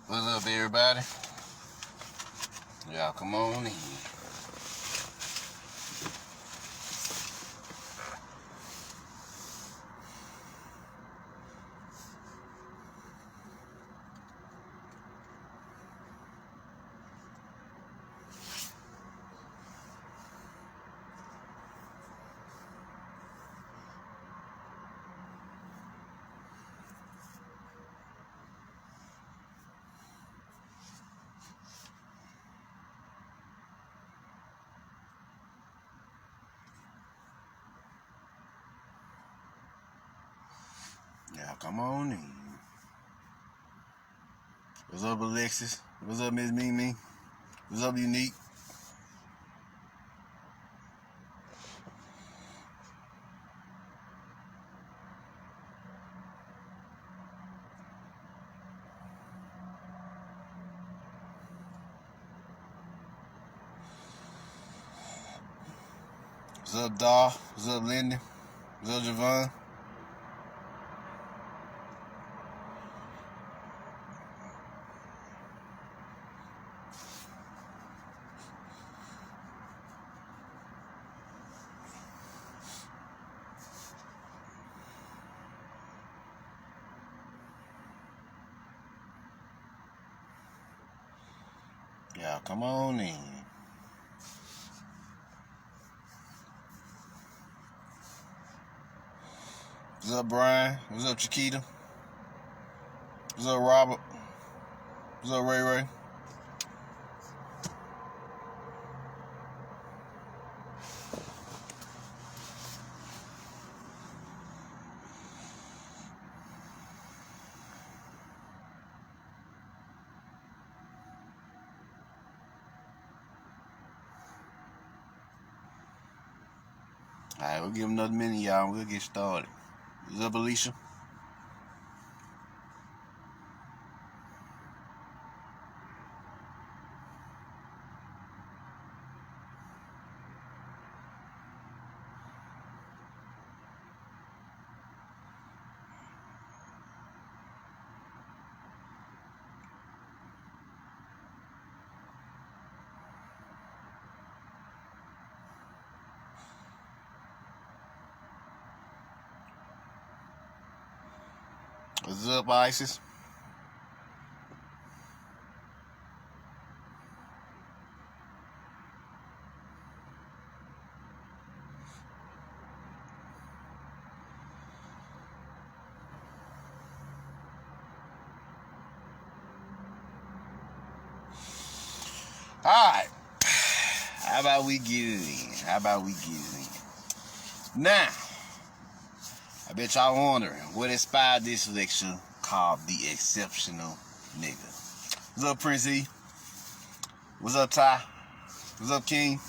What's up, everybody? Y'all come on in. Y'all come on in. What's up, Alexis? What's up, Miss Mimi? What's up, Unique? What's up, Daw? What's up, Lindy? What's up, Javon? Y'all come on in. What's up, Brian? What's up, Chiquita? What's up, Robert? What's up, Ray Ray? Alright, we'll give them another minute, y'all, and we'll get started. What's up, Alicia? What's up, Isis? Alright. How about we get it in? Now, I bet y'all wondering what inspired this lecture called The Exceptional Nigga. What's up, Prince E? What's up, Ty? What's up, King?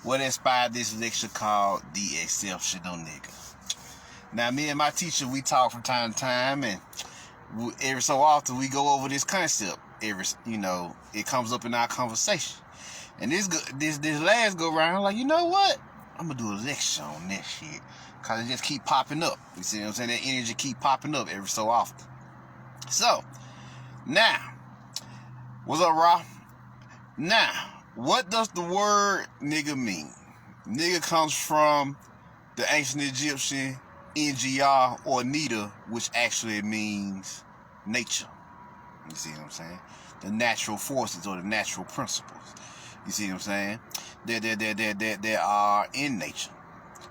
What inspired this lecture called The Exceptional Nigga? Now, me and my teacher, we talk from time to time, and every so often we go over this concept. It comes up in our conversation. And this last go round, like, you know what? I'm gonna do a lecture on that shit. Cause it just keep popping up. You see what I'm saying? That energy keep popping up every so often. So, now, what's up, Rob? Now, what does the word nigga mean? Nigga comes from the ancient Egyptian NGR or Nita, which actually means nature. You see what I'm saying? The natural forces or the natural principles. You see what I'm saying? They are in nature.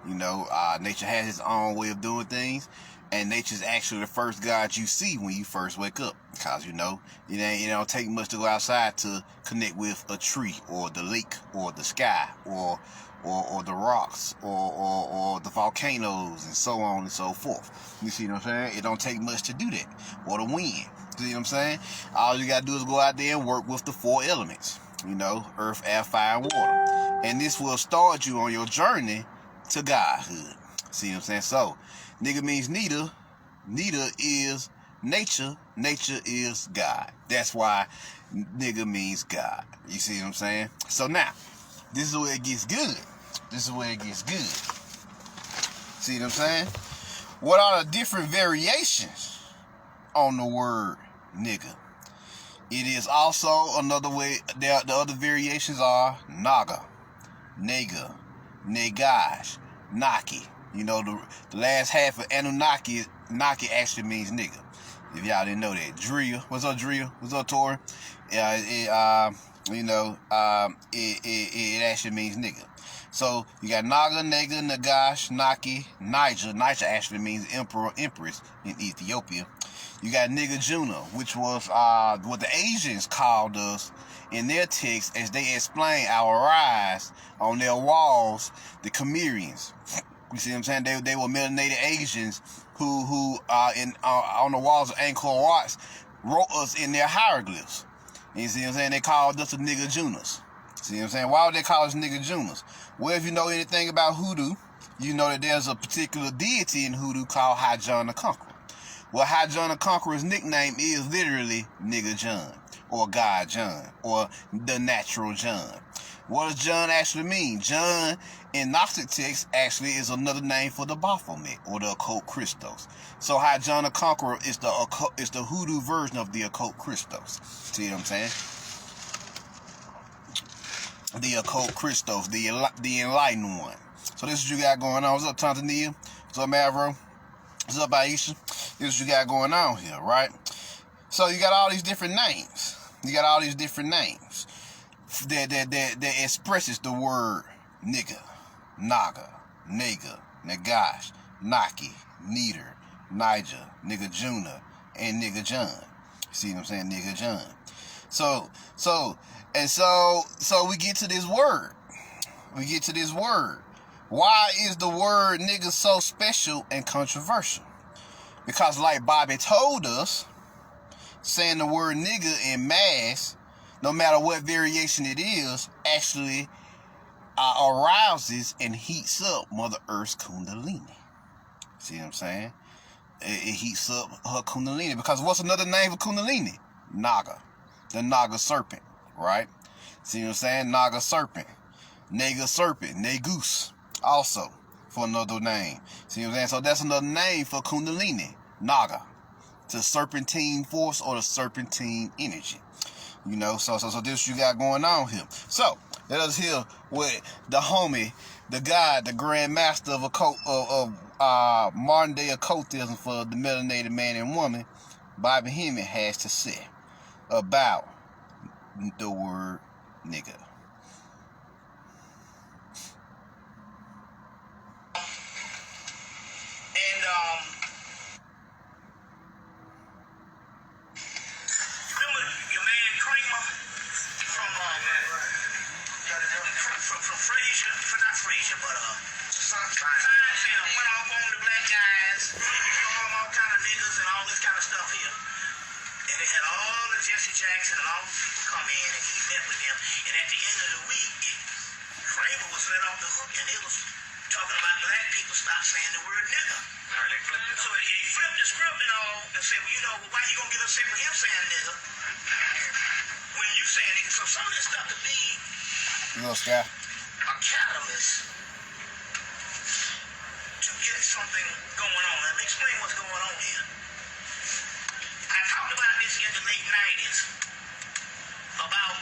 Nature has its own way of doing things, and nature's actually the first God you see when you first wake up. Because, it don't take much to go outside to connect with a tree, or the lake, or the sky, or the rocks, or the volcanoes, and so on and so forth. You see what I'm saying? It don't take much to do that. Or the wind. See what I'm saying? All you gotta do is go out there and work with the four elements. Earth, air, fire, and water. And this will start you on your journey to Godhood. See what I'm saying? So, nigga means Nita. Nita is nature. Nature is God. That's why nigga means God. You see what I'm saying? So now, this is where it gets good. See what I'm saying? What are the different variations on the word nigga? It is also another way. The other variations are naga, nega, negash, naki. You know, the last half of Anunnaki, Naki actually means nigga. If y'all didn't know that. Drill. What's up, Drill? What's up, Tori? It actually means nigga. So you got Naga, Nega, Nagash, Naki, Niger. Niger actually means emperor, empress in Ethiopia. You got Nigga Juna, which was what the Asians called us in their text as they explain our rise on their walls, the Cimmerians. You see what I'm saying? They were melanated Asians who on the walls of Angkor Wat wrote us in their hieroglyphs. You see what I'm saying? They called us the Nigga Junas. See what I'm saying? Why would they call us Nigga Junas? Well, if you know anything about hoodoo, you know that there's a particular deity in hoodoo called High John the Conqueror. Well, High John the Conqueror's nickname is literally Nigga John, or God John, or the Natural John. What does John actually mean? John in Gnostic text actually is another name for the Baphomet, or the occult Christos. So High John the Conqueror is the hoodoo version of the occult Christos. See what I'm saying? The occult Christos, the enlightened one. So this is what you got going on. What's up, Tanzania? What's up, Mavro? What's up, Aisha? This is what you got going on here, right? So you got all these different names. That expresses the word nigga, naga, nega, nagash, naki, neater, Niger, Nigga Juna, and Nigga John. See what I'm saying? Nigga John. So we get to this word. Why is the word nigga so special and controversial? Because like Bobby told us, saying the word nigga in mass, no matter what variation it is, actually arouses and heats up Mother Earth's Kundalini. See what I'm saying? It heats up her Kundalini. Because what's another name for Kundalini? Naga. The Naga serpent, right? See what I'm saying? Naga serpent. Nega serpent. Negus. Also, for another name. See what I'm saying? So that's another name for Kundalini. Naga. The serpentine force or the serpentine energy. You know, so this you got going on here. So, let us hear what the homie, the guy, the grand master of modern day occultism for the melanated man and woman, Bobby Hemming, has to say about the word nigga. Jackson and all these people come in and he met with them, and at the end of the week, Kramer was let off the hook and it was talking about black people stop saying the word nigga. Right, they flipped it. So he flipped the script and all and said, well, you know, why you gonna get upset with him saying nigga when you saying nigga? So some of this stuff could be a catalyst to get something going on. Let me explain what's going on here. I talked about this in the late 90s about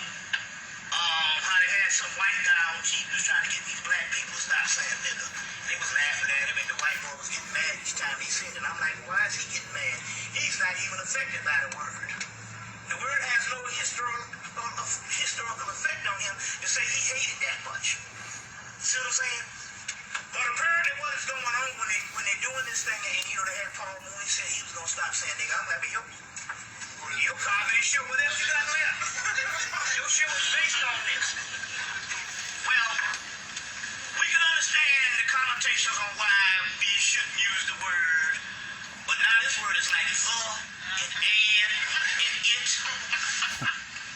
how they had some white guy on TV was trying to get these black people to stop saying nigga. They was laughing at him and the white boy was getting mad each time he said it. I'm like, why is he getting mad? He's not even affected by the word. The word has no historical effect on him to say he hated that much. See what I'm saying? But apparently what is going on when they're doing this thing, and you know, they had Paul Mooney said he was going to stop saying nigga. I'm like, your comedy show, what else you got left? Your show is based on this. Well, we can understand the connotations on why we shouldn't use the word, but now this word is like the and it.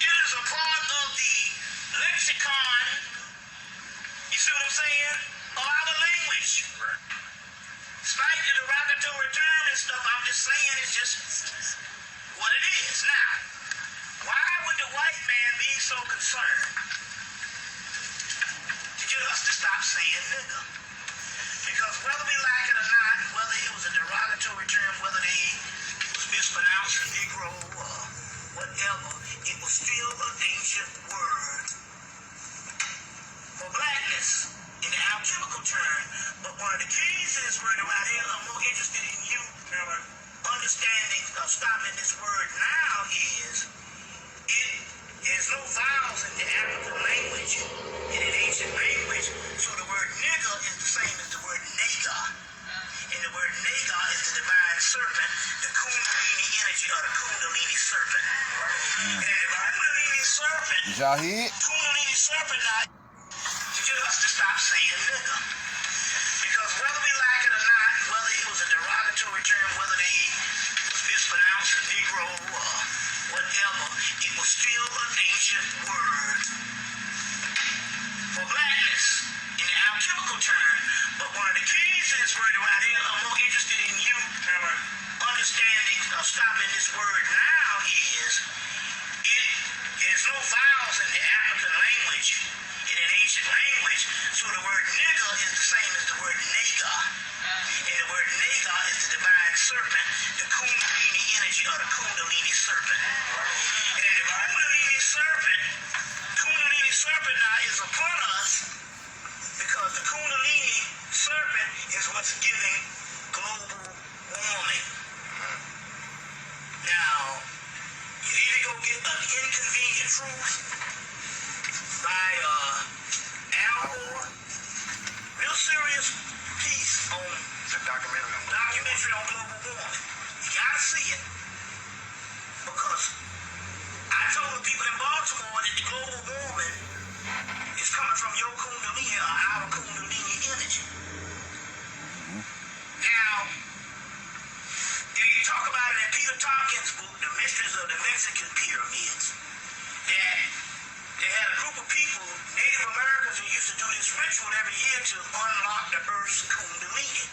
It is a part of the lexicon, you see what I'm saying, of our language. Despite the derogatory term and stuff, I'm just saying it's just what it is. Now, why would the white man be so concerned to get us to stop saying nigga? Because whether we like it or not, whether it was a derogatory term, whether it was mispronounced Negro or whatever, in this word now is, it is no vowels in the African language, in an ancient language, so the word nigger is the same as the word nega. And the word nega is the divine serpent, the kundalini energy of the kundalini serpent. And the kundalini serpent, kundalini serpent now, to get us to stop saying nigger. Because whether we like it or not, whether it was a derogatory term, whether they was mispronounced as Negro or whatever, it was still an ancient word for blackness in the alchemical term. But one of the keys to this word right here, I'm more interested in you understanding of stopping this word now is, it is no vowels in the African language, in an ancient language, so the word nigger is the same as the word nega. And the word nega is the divine serpent, the kundalini energy of the kundalini serpent. And the kundalini serpent now is upon us, because the kundalini serpent is what's giving global warming. Now, you need to go get an inconvenient truth by Al Gore. Real serious piece on documentary on global warming. You gotta see it. Because I told the people in Baltimore that the global warming is coming from your kundalini or our kundalini energy. Now, you talk about it in Peter Tompkins' book, The Mysteries of the Mexican Pyramids, that they had a group of people, Native Americans, who used to do this ritual every year to unlock the Earth's kundalini,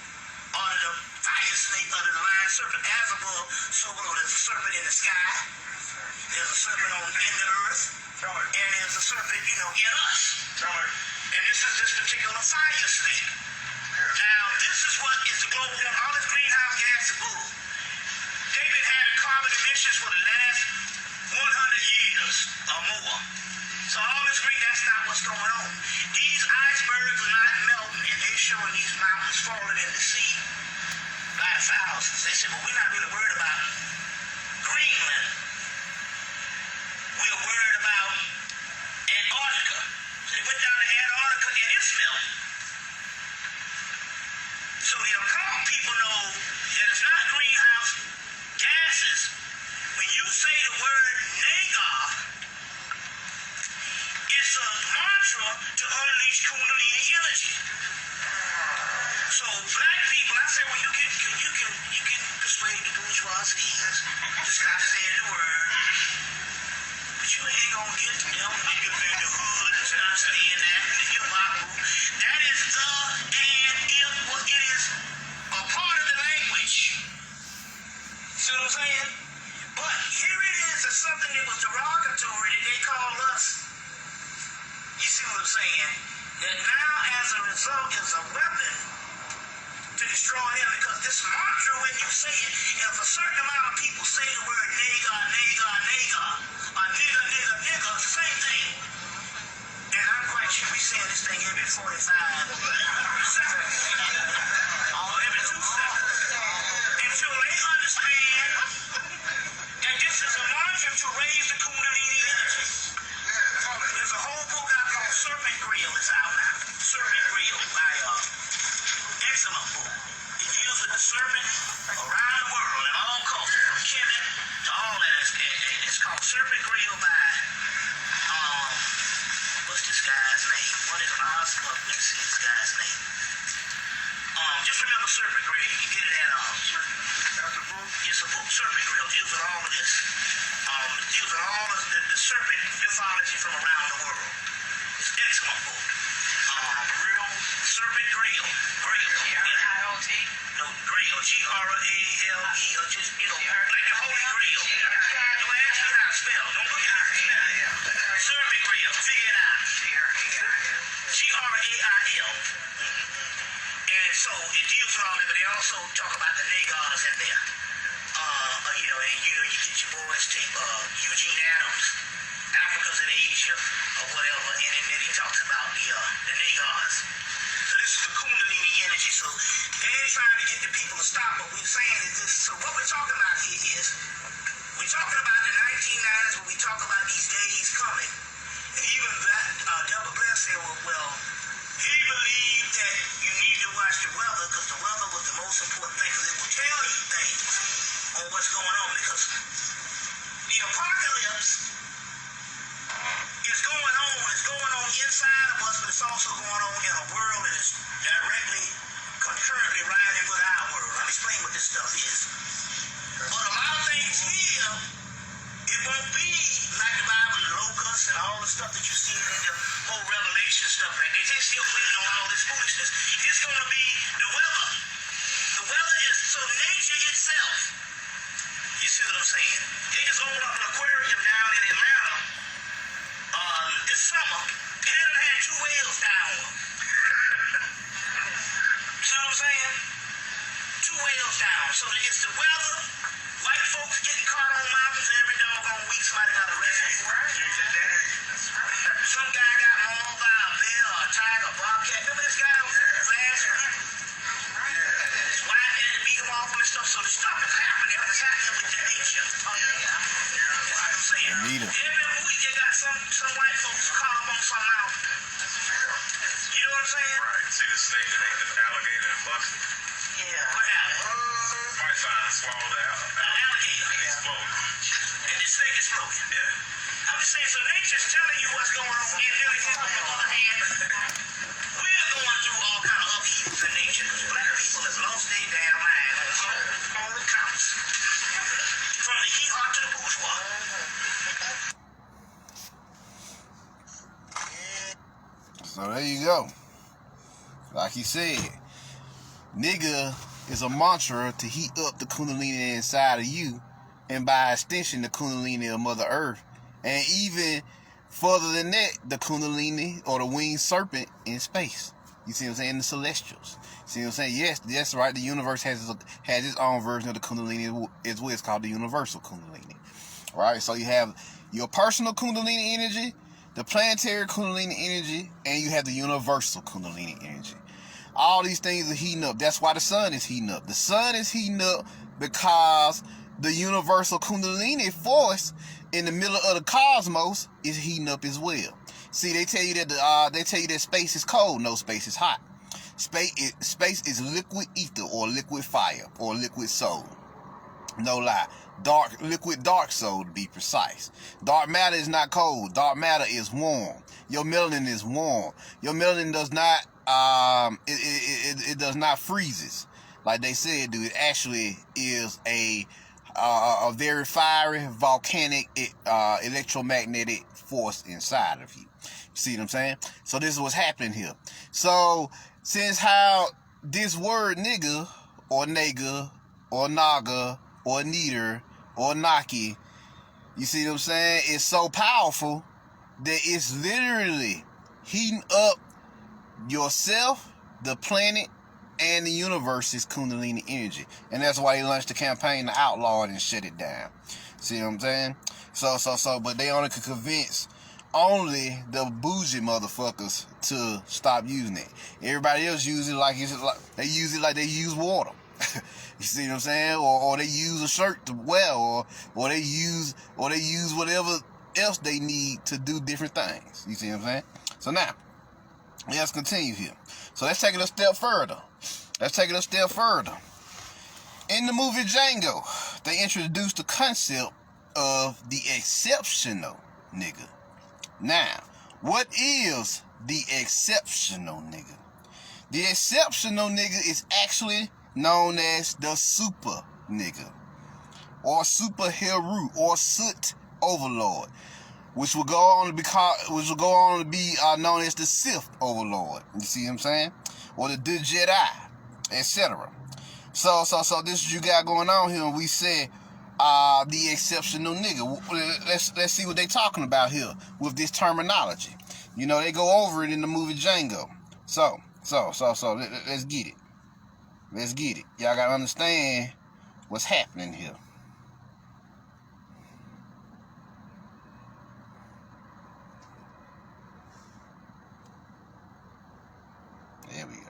under the fire snake, under the divine serpent. As above, so below. There's a serpent in the sky, there's a serpent in the earth, and there's a serpent, in us. And this is this particular fire snake. Now, this is what is the global warming. All this greenhouse gas is bull. They've been having carbon emissions for the last 100 years or more. So all this that's not what's going on. These icebergs are not melting, and they're showing these mountains falling in the sea by thousands. They said, well, we're not really worried about Greenland. We're worried about Antarctica. So they went down to Antarctica, and it's melting. So the occult people know that it's not greenhouse gases. When you say the word nega, it's a mantra to unleash kundalini energy. So black people, I say, well, you can persuade the bourgeoisie to stop saying the word, but you ain't gonna get them niggas in the hood to understand that in the hip hop group. That is it is a part of the language. See what I'm saying? But here it is, as something that was derogatory that they call us. You see what I'm saying? That now, as a result, is a weapon to destroy them, because this mantra, when you say it, if a certain amount of people say the word nega, nega, nega, or nigga, nigga, nigga, it's the same thing. And I'm quite sure we saying this thing every 45 seconds, or every 2 seconds, until they understand that this is a mantra to raise the kundalini energy. There's a whole book out called Serpent Grill is out now. Serpent Grill by excellent book. It deals with the serpent around the world in all cultures, from Kemet to all that. It's called Serpent Grill by what's this guy's name? What is Oscar? Let's see this guy's name. Just remember Serpent Grill. You can get it at it's a book. Serpent Grill deals with all of this. Deals with all of the serpent mythology from around the world. It's an excellent book. Serpent Grill. G-R-I-O-T? No, Grill. G-R-A-L-E, or just, like the Holy Grail. Don't ask me how to spell. Don't look the stuff that you see in the whole Revelation stuff like that. They're still waiting on all this foolishness. It's going to be the weather. The weather is so nature itself. You see what I'm saying? They just opened up an aquarium down in Atlanta this summer. It done had 2 whales down. See what I'm saying? 2 whales down. So it's the weather. White folks getting caught on mountains every doggone week. Somebody got arrested. That's right. Some guy got mauled by a bear or a tiger, a bobcat. Remember this guy last week? His wife had to beat him off and stuff. So the stuff is happening. It's happening with the nature. Oh, yeah. That's what I'm saying. Every week you got some white folks caught up on some mountain. You know what I'm saying? Right. See the snake that ate the alligator and busted? Yeah. What happened? Python swallowed the alligator. And exploded. And the snake exploded. Yeah. I'm just saying, so nature's telling you what's going on. And then on the other hand, we're going through all kind of upheavals in nature because black people have lost their damn mind on all accounts. From the hee-haw to the bourgeois. So there you go. Like he said, nigga is a mantra to heat up the kundalini inside of you, and by extension the kundalini of Mother Earth, and even further than that, the kundalini or the winged serpent in space. You see what I'm saying? The celestials. See what I'm saying? Yes, that's right. The universe has its own version of the kundalini as well. It's called the universal kundalini. Right? So you have your personal kundalini energy, the planetary kundalini energy, and you have the universal kundalini energy. All these things are heating up. That's why the sun is heating up. The sun is heating up because the universal kundalini force in the middle of the cosmos is heating up as well. See, they tell you that space is cold. No, space is hot. Space is liquid ether or liquid fire or liquid soul. No lie. Liquid dark soul to be precise. Dark matter is not cold. Dark matter is warm. Your melanin is warm. Your melanin does not it does not freezes like they said, dude. It actually is a very fiery volcanic electromagnetic force inside of you. See what I'm saying? So this is what's happening here. So since how this word nigga or nigga or naga or neater or naki, you see what I'm saying, is so powerful that it's literally heating up yourself, the planet, and the universe's kundalini energy. And that's why he launched the campaign to outlaw it and shut it down. See what I'm saying? So, but they only could convince only the bougie motherfuckers to stop using it. Everybody else use it like they use it like they use water. You see what I'm saying? Or they use a shirt to wear, or they use whatever else they need to do different things. You see what I'm saying? So now, let's continue here. So let's take it a step further. In the movie Django, they introduced the concept of the exceptional nigga. Now, what is the exceptional nigga? The exceptional nigga is actually known as the super nigga, or superhero, or soot overlord, which will go on to be known as the Sith overlord. You see what I'm saying? Or the Jedi, etc. So this is what you got going on here. And we said the exceptional nigga. Let's see what they talking about here with this terminology. You know, they go over it in the movie Django. So let's get it. Let's get it. Y'all gotta understand what's happening here. There we go.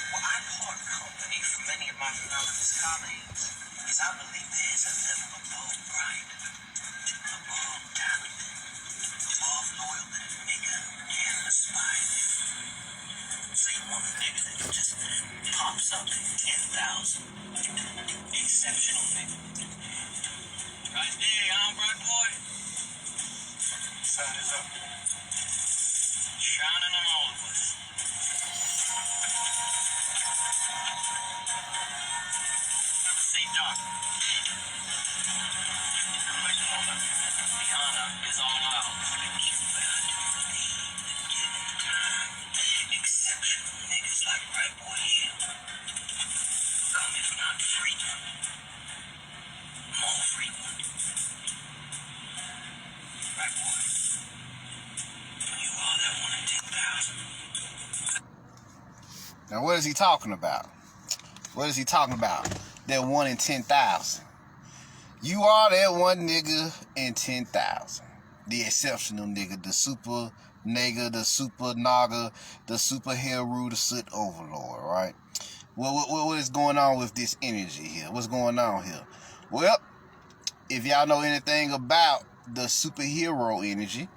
Well, I part company from many of my anonymous colleagues because I believe there's a level above pride, above talent, above loyal that a nigga can aspire to. So you want a nigga that just pops up in 10,000. Exceptional nigga. Right there, young bright boy. Sun is up. Shining on all of us. It's all out. Exceptional niggas like right boy here. Come if not frequent. More frequent. Right boy. You are that 1 in 10,000. Now, what is he talking about? What is he talking about? That 1 in 10,000. You are that one nigga in 10,000. The exceptional nigga, the super nigga, the super naga, the super hero, the soot overlord, right? What is going on with this energy here? What's going on here? Well, if y'all know anything about the superhero energy,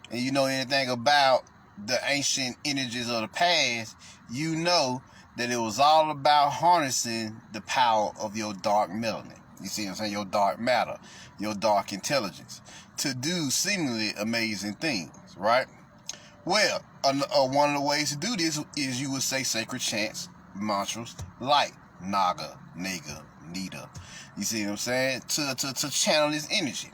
and you know anything about the ancient energies of the past, you know that it was all about harnessing the power of your dark melanin. You see what I'm saying? Your dark matter, your dark intelligence, to do seemingly amazing things, right? Well, one of the ways to do this is you would say sacred chants, mantras, like Naga, Nigga, Nita. You see what I'm saying? To channel this energy.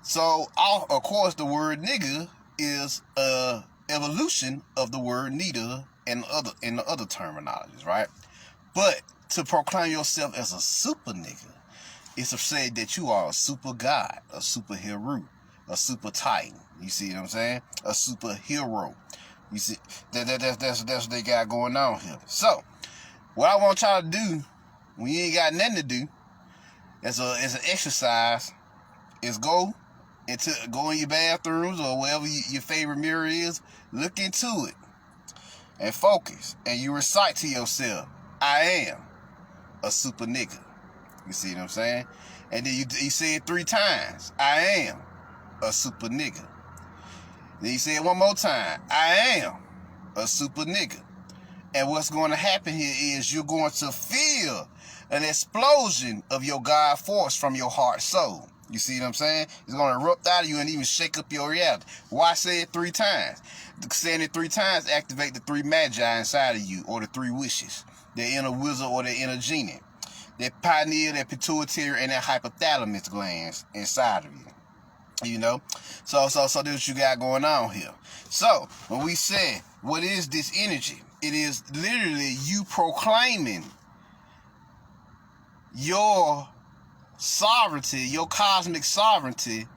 So, of course, the word nigga is a evolution of the word Nita and the other terminologies, right? But to proclaim yourself as a super nigga, it's to say that you are a super god, a superhero, a super titan. You see what I'm saying? A superhero. You see that's what they got going on here. So, what I want y'all to do when you ain't got nothing to do, as an exercise, is go in your bathrooms or wherever your favorite mirror is. Look into it and focus, and you recite to yourself, "I am a super nigga." You see what I'm saying? And then you say it 3 times. "I am a super nigga." Then you say it one more time. "I am a super nigga." And what's going to happen here is you're going to feel an explosion of your God force from your heart soul. You see what I'm saying? It's going to erupt out of you and even shake up your reality. Why say it 3 times? Saying it 3 times activate the 3 magi inside of you, or the 3 wishes. The inner wizard or the inner genie. That pineal, that pituitary, and that hypothalamus glands inside of you. You know? So this is what you got going on here. So, when we say, what is this energy? It is literally you proclaiming your sovereignty, your cosmic sovereignty,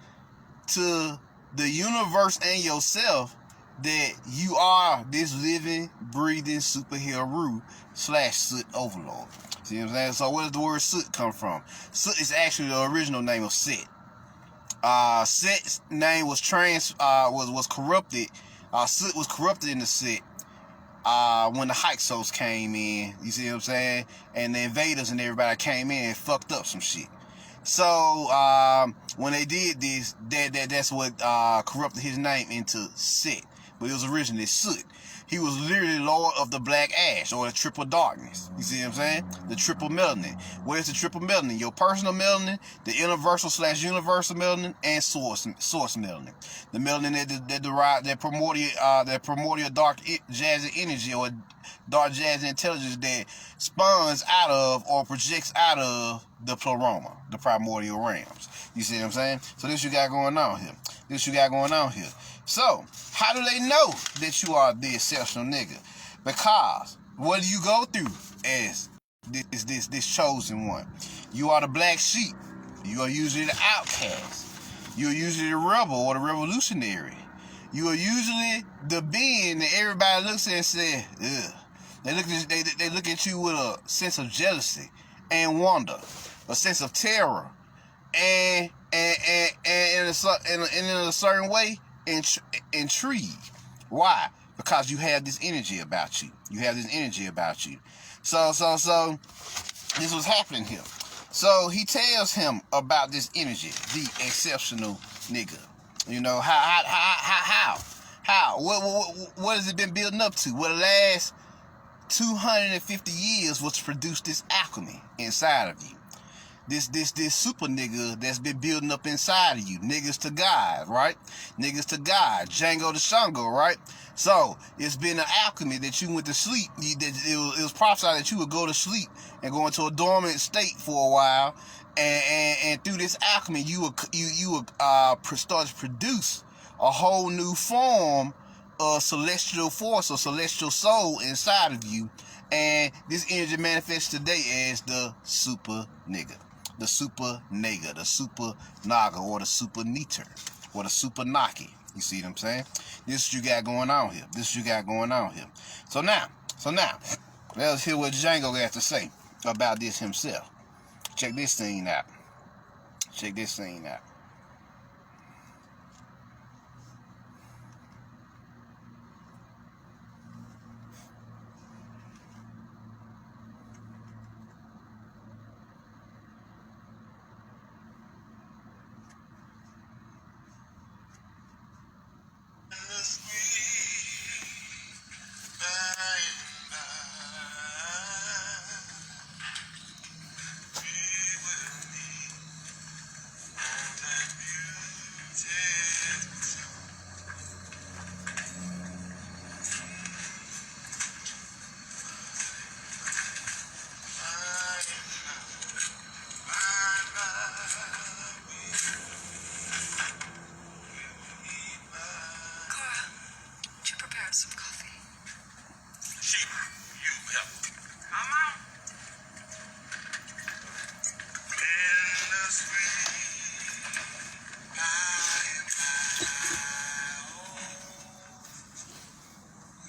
to the universe and yourself, that you are this living, breathing superhero / soot overlord. See what I'm saying? So where does the word soot come from? Soot is actually the original name of Set. Set's name was corrupted. Soot was corrupted in the Set when the Hyksos came in. You see what I'm saying? And the invaders and everybody came in and fucked up some shit. So when they did this, that's what corrupted his name into Set. But it was originally Soot. He was literally Lord of the Black Ash, or the Triple Darkness. You see what I'm saying? The Triple Melanin. What is the Triple Melanin? Your personal melanin, the universal / universal melanin, and source melanin. The melanin that derive that primordial dark jazzy energy, or dark jazzy intelligence, that spawns out of or projects out of the pleroma, the primordial realms. You see what I'm saying? So this you got going on here. So, how do they know that you are the exceptional nigga? Because what do you go through as this chosen one? You are the black sheep. You are usually the outcast. You are usually the rebel or the revolutionary. You are usually the being that everybody looks at and says, ugh. They look at you with a sense of jealousy and wonder, a sense of terror, and in a certain way, intrigue. Why? Because you have this energy about you. So this was happening here. So he tells him about this energy, the exceptional nigga. You know, how? What has it been building up to? Well, the last 250 years was to produce this alchemy inside of you. This super nigga that's been building up inside of you. Niggas to God, right? Niggas to God. Django to Shango, right? So, it's been an alchemy that you went to sleep. It was prophesied that you would go to sleep and go into a dormant state for a while and through this alchemy, you will start to produce a whole new form of celestial force or celestial soul inside of you. And this energy manifests today as the super nigga, the super nigga, the super naga, or the super neater, or the super naki. You see what I'm saying? This is what you got going on here. This is what you got going on here. So now, let's hear what Django has to say about this himself. Check this thing out. Check this thing out. Some coffee. She, you help. Come on. In the street,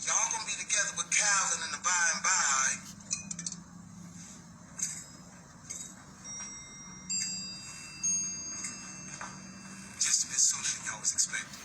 y'all gonna be together with Calvin in the by and by. Just a bit sooner than y'all was expecting.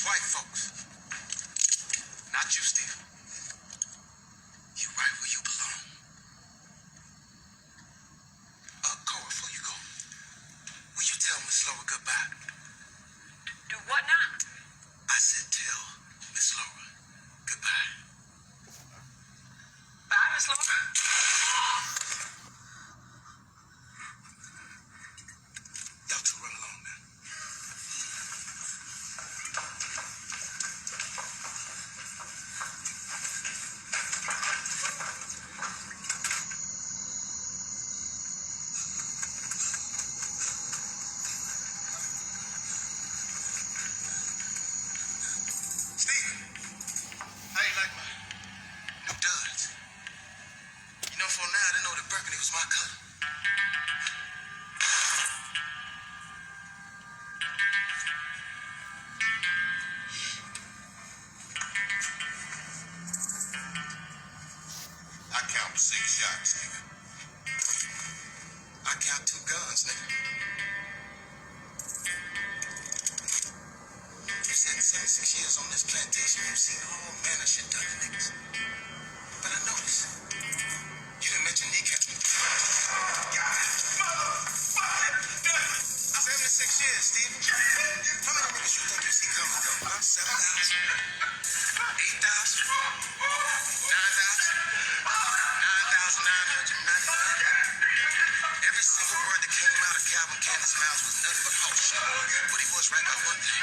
White folks. Not you, Steve. You right where you belong. Cora, before you go, will you tell Miss Laura goodbye? Do what now? I said tell Miss Laura goodbye. Bye, Miss Laura. Y'all two run along now. I count 6 shots, nigga. I count 2 guns, nigga. You said 76 years on this plantation, you've seen all manner shit done to niggas. But I noticed, you didn't mention kneecapping. God, motherfucker! 76 years, Steve. How many niggas you think you see come and go? 7,000? 8,000? 9,000? 9,995. Every single word that came out of Calvin Candy's mouth was nothing but horse shit. But he was right about one thing.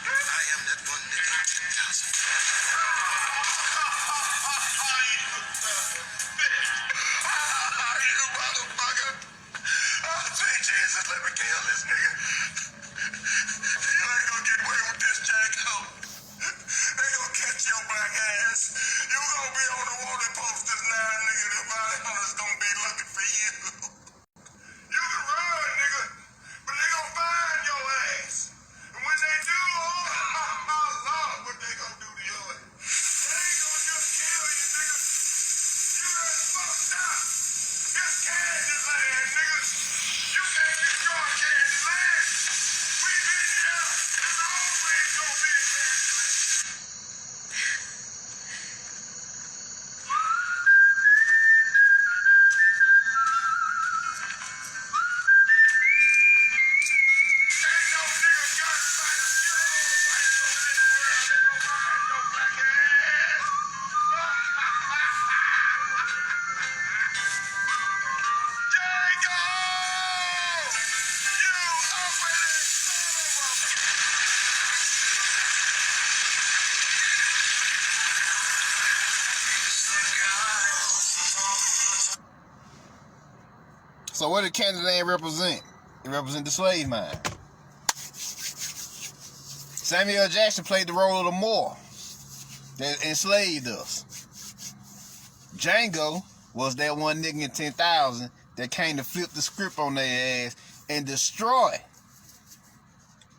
I am that one nigga in 10,000. You motherfucker. Sweet Jesus, let me kill this nigga. You ain't gonna get away with this, Jack. They gonna catch your brain. So what did Candyland represent? It represents the slave mind. Samuel L. Jackson played the role of the Moor that enslaved us. Django was that one nigga in 10,000 that came to flip the script on their ass and destroy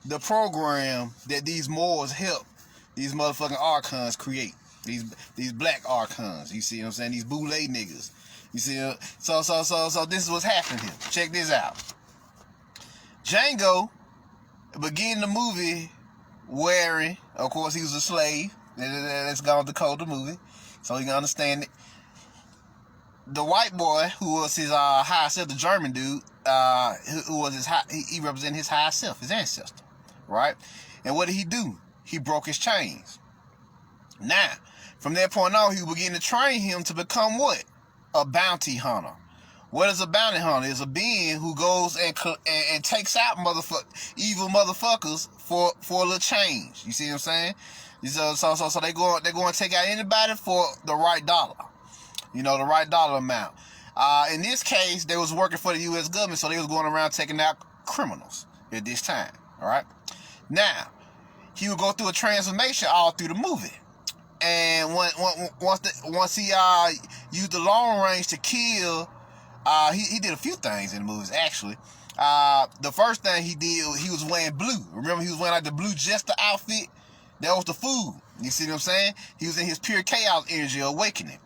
the program that these Moors helped these motherfucking archons create. These black archons. You see what I'm saying? These boule niggas. You see? So this is what's happening here. Check this out. Django began the movie wearing, of course, he was a slave. Let's go and decode the movie so you can understand it. The white boy who was his high self, the German dude, who was his he represented his high self, his ancestor, right? And what did he do? He broke his chains. Now, from that point on, he began to train him to become what? A bounty hunter. What is a bounty hunter? It's a being who goes and takes out evil motherfuckers for a little change. You see what I'm saying? So they go and take out anybody for the right dollar. You know, the right dollar amount. In this case, they was working for the U.S. government, so they was going around taking out criminals at this time. All right. Now, he would go through a transformation all through the movie. And once he used the long range to kill, he did a few things in the movies, actually. The first thing he did, he was wearing blue. Remember, he was wearing like the blue Jester outfit? That was the food. You see what I'm saying? He was in his pure chaos energy awakening.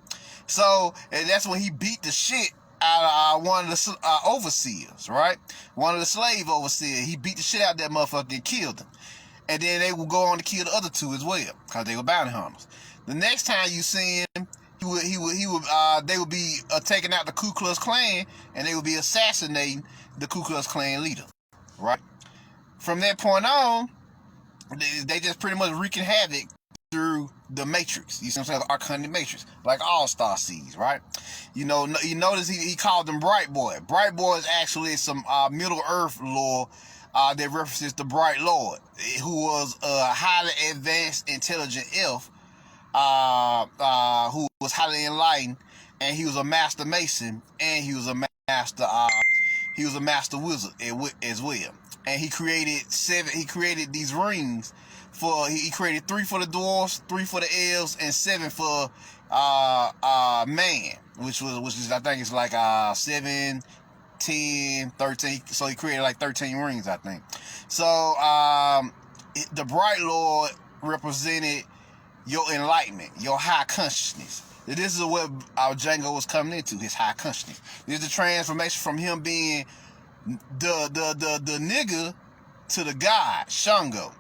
So, and that's when he beat the shit out of one of the overseers, right? One of the slave overseers. He beat the shit out of that motherfucker and killed him. And then they would go on to kill the other two as well, because they were bounty hunters. The next time you see him, they would be taking out the Ku Klux Klan, and they would be assassinating the Ku Klux Klan leader, right? From that point on, they just pretty much wreaking havoc through the Matrix. You see what I'm saying? The Archonic Matrix, like All-Star seeds, right? You know, you notice he called them Bright Boy. Bright Boy is actually some Middle Earth lore that references the Bright Lord, who was a highly advanced, intelligent elf, who was highly enlightened, and he was a master mason, and he was a master wizard as well. And he created these rings he created 3 for the dwarves, 3 for the elves, and 7 for man, which is I think it's like 7, 10, 13. So he created like 13 rings, I think. So the Bright Lord represented your enlightenment, your high consciousness. This is what our Django was coming into, his high consciousness. This is the transformation from him being the nigga to the god, Shango.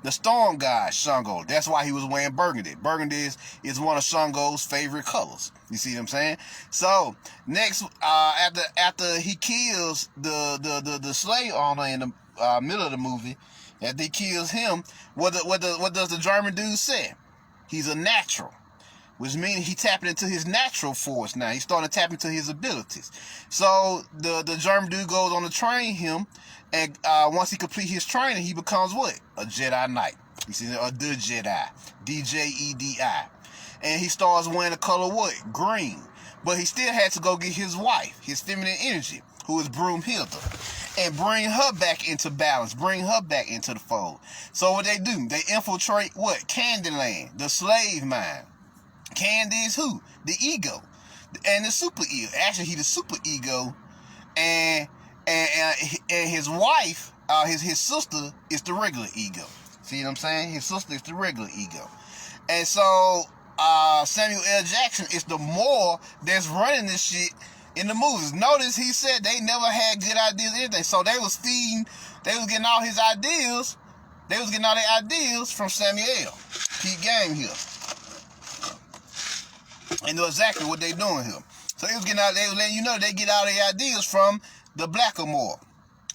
The storm god, Shango. That's why he was wearing burgundy. Burgundy is one of Shango's favorite colors. You see what I'm saying? So next, after he kills the slave owner in the middle of the movie, after he kills him, what does the German dude say? He's a natural, which means he tapping into his natural force now. He's starting to tap into his abilities. So the German dude goes on to train him, and once he completes his training, he becomes what? A Jedi Knight. You see, the Jedi, D-J-E-D-I. And he starts wearing the color what? Green. But he still had to go get his wife, his feminine energy, who is Broomhilda, and bring her back into balance, bring her back into the fold. So what they do? They infiltrate what? Candyland, the slave mind. Candy is who? The ego. And the super ego. Actually, he's the super ego. And his wife, his sister, is the regular ego. See what I'm saying? His sister is the regular ego. And so Samuel L. Jackson is the Moor that's running this shit in the movies. Notice he said they never had good ideas or anything. So they was getting all his ideas. They was getting all their ideas from Samuel L. Keep game here. And know exactly what they doing here. So they was letting you know they get all their ideas from the Blackamoor,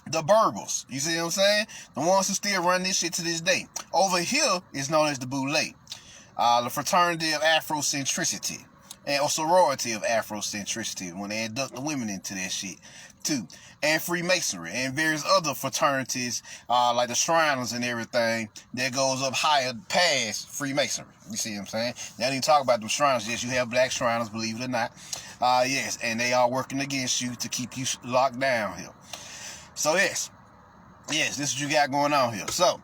the Burbles. You see what I'm saying? The ones who still run this shit to this day. Over here is known as the Boule, the Fraternity of Afrocentricity, and a sorority of Afrocentricity when they induct the women into that shit too, and Freemasonry and various other fraternities like the Shriners and everything that goes up higher past Freemasonry. You see what I'm saying? Now, you talk about the Shriners. Yes, you have black Shriners, believe it or not. Yes, and they are working against you to keep you locked down here. So yes, this is what you got going on here. So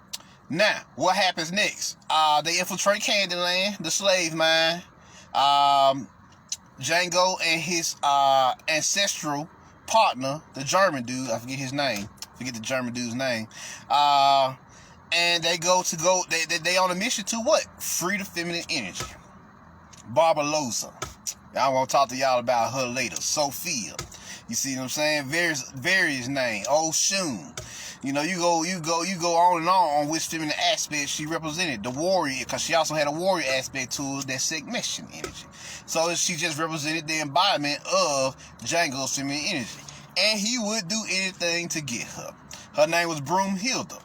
now, what happens next? They infiltrate Candyland, the slave mine. Django and his ancestral partner, the German dude, I forget his name. Forget the German dude's name. And they they on a mission to what? Free the feminine energy. Barbarossa. I want to talk to y'all about her later. Sophia. You see what I'm saying? Various names. Oshun. You know, you go on and on which feminine aspect she represented. The warrior, because she also had a warrior aspect to her, that Segmission energy. So she just represented the embodiment of Django's feminine energy. And he would do anything to get her. Her name was Broomhilda.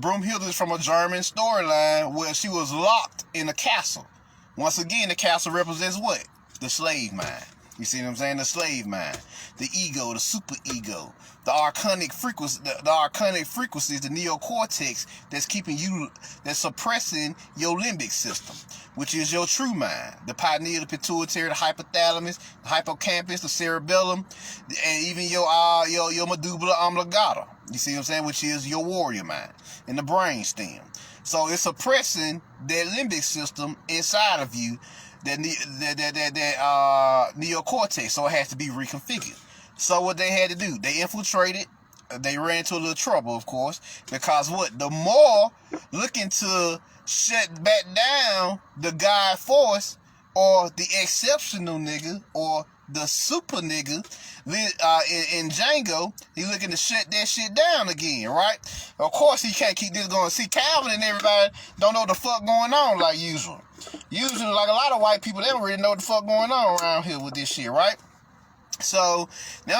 Broomhilda is from a German storyline where she was locked in a castle. Once again, the castle represents what? The slave mind. You see what I'm saying? The slave mind, the ego, the super ego, the archonic frequencies, the neocortex that's keeping you, that's suppressing your limbic system, which is your true mind, the pineal, the pituitary, the hypothalamus, the hippocampus, the cerebellum, and even your medulla oblongata. You see what I'm saying? Which is your warrior mind and the brain stem. So it's suppressing that limbic system inside of you. That neocortex, so it has to be reconfigured. So what they had to do, they infiltrated, they ran into a little trouble, of course, because what? The more looking to shut back down the God force, or the exceptional nigga, or the super nigga, in Django, he looking to shut that shit down again, right? Of course, he can't keep this going. See, Calvin and everybody don't know what the fuck going on like usual. Usually, like a lot of white people, they don't really know what the fuck going on around here with this shit, right? So they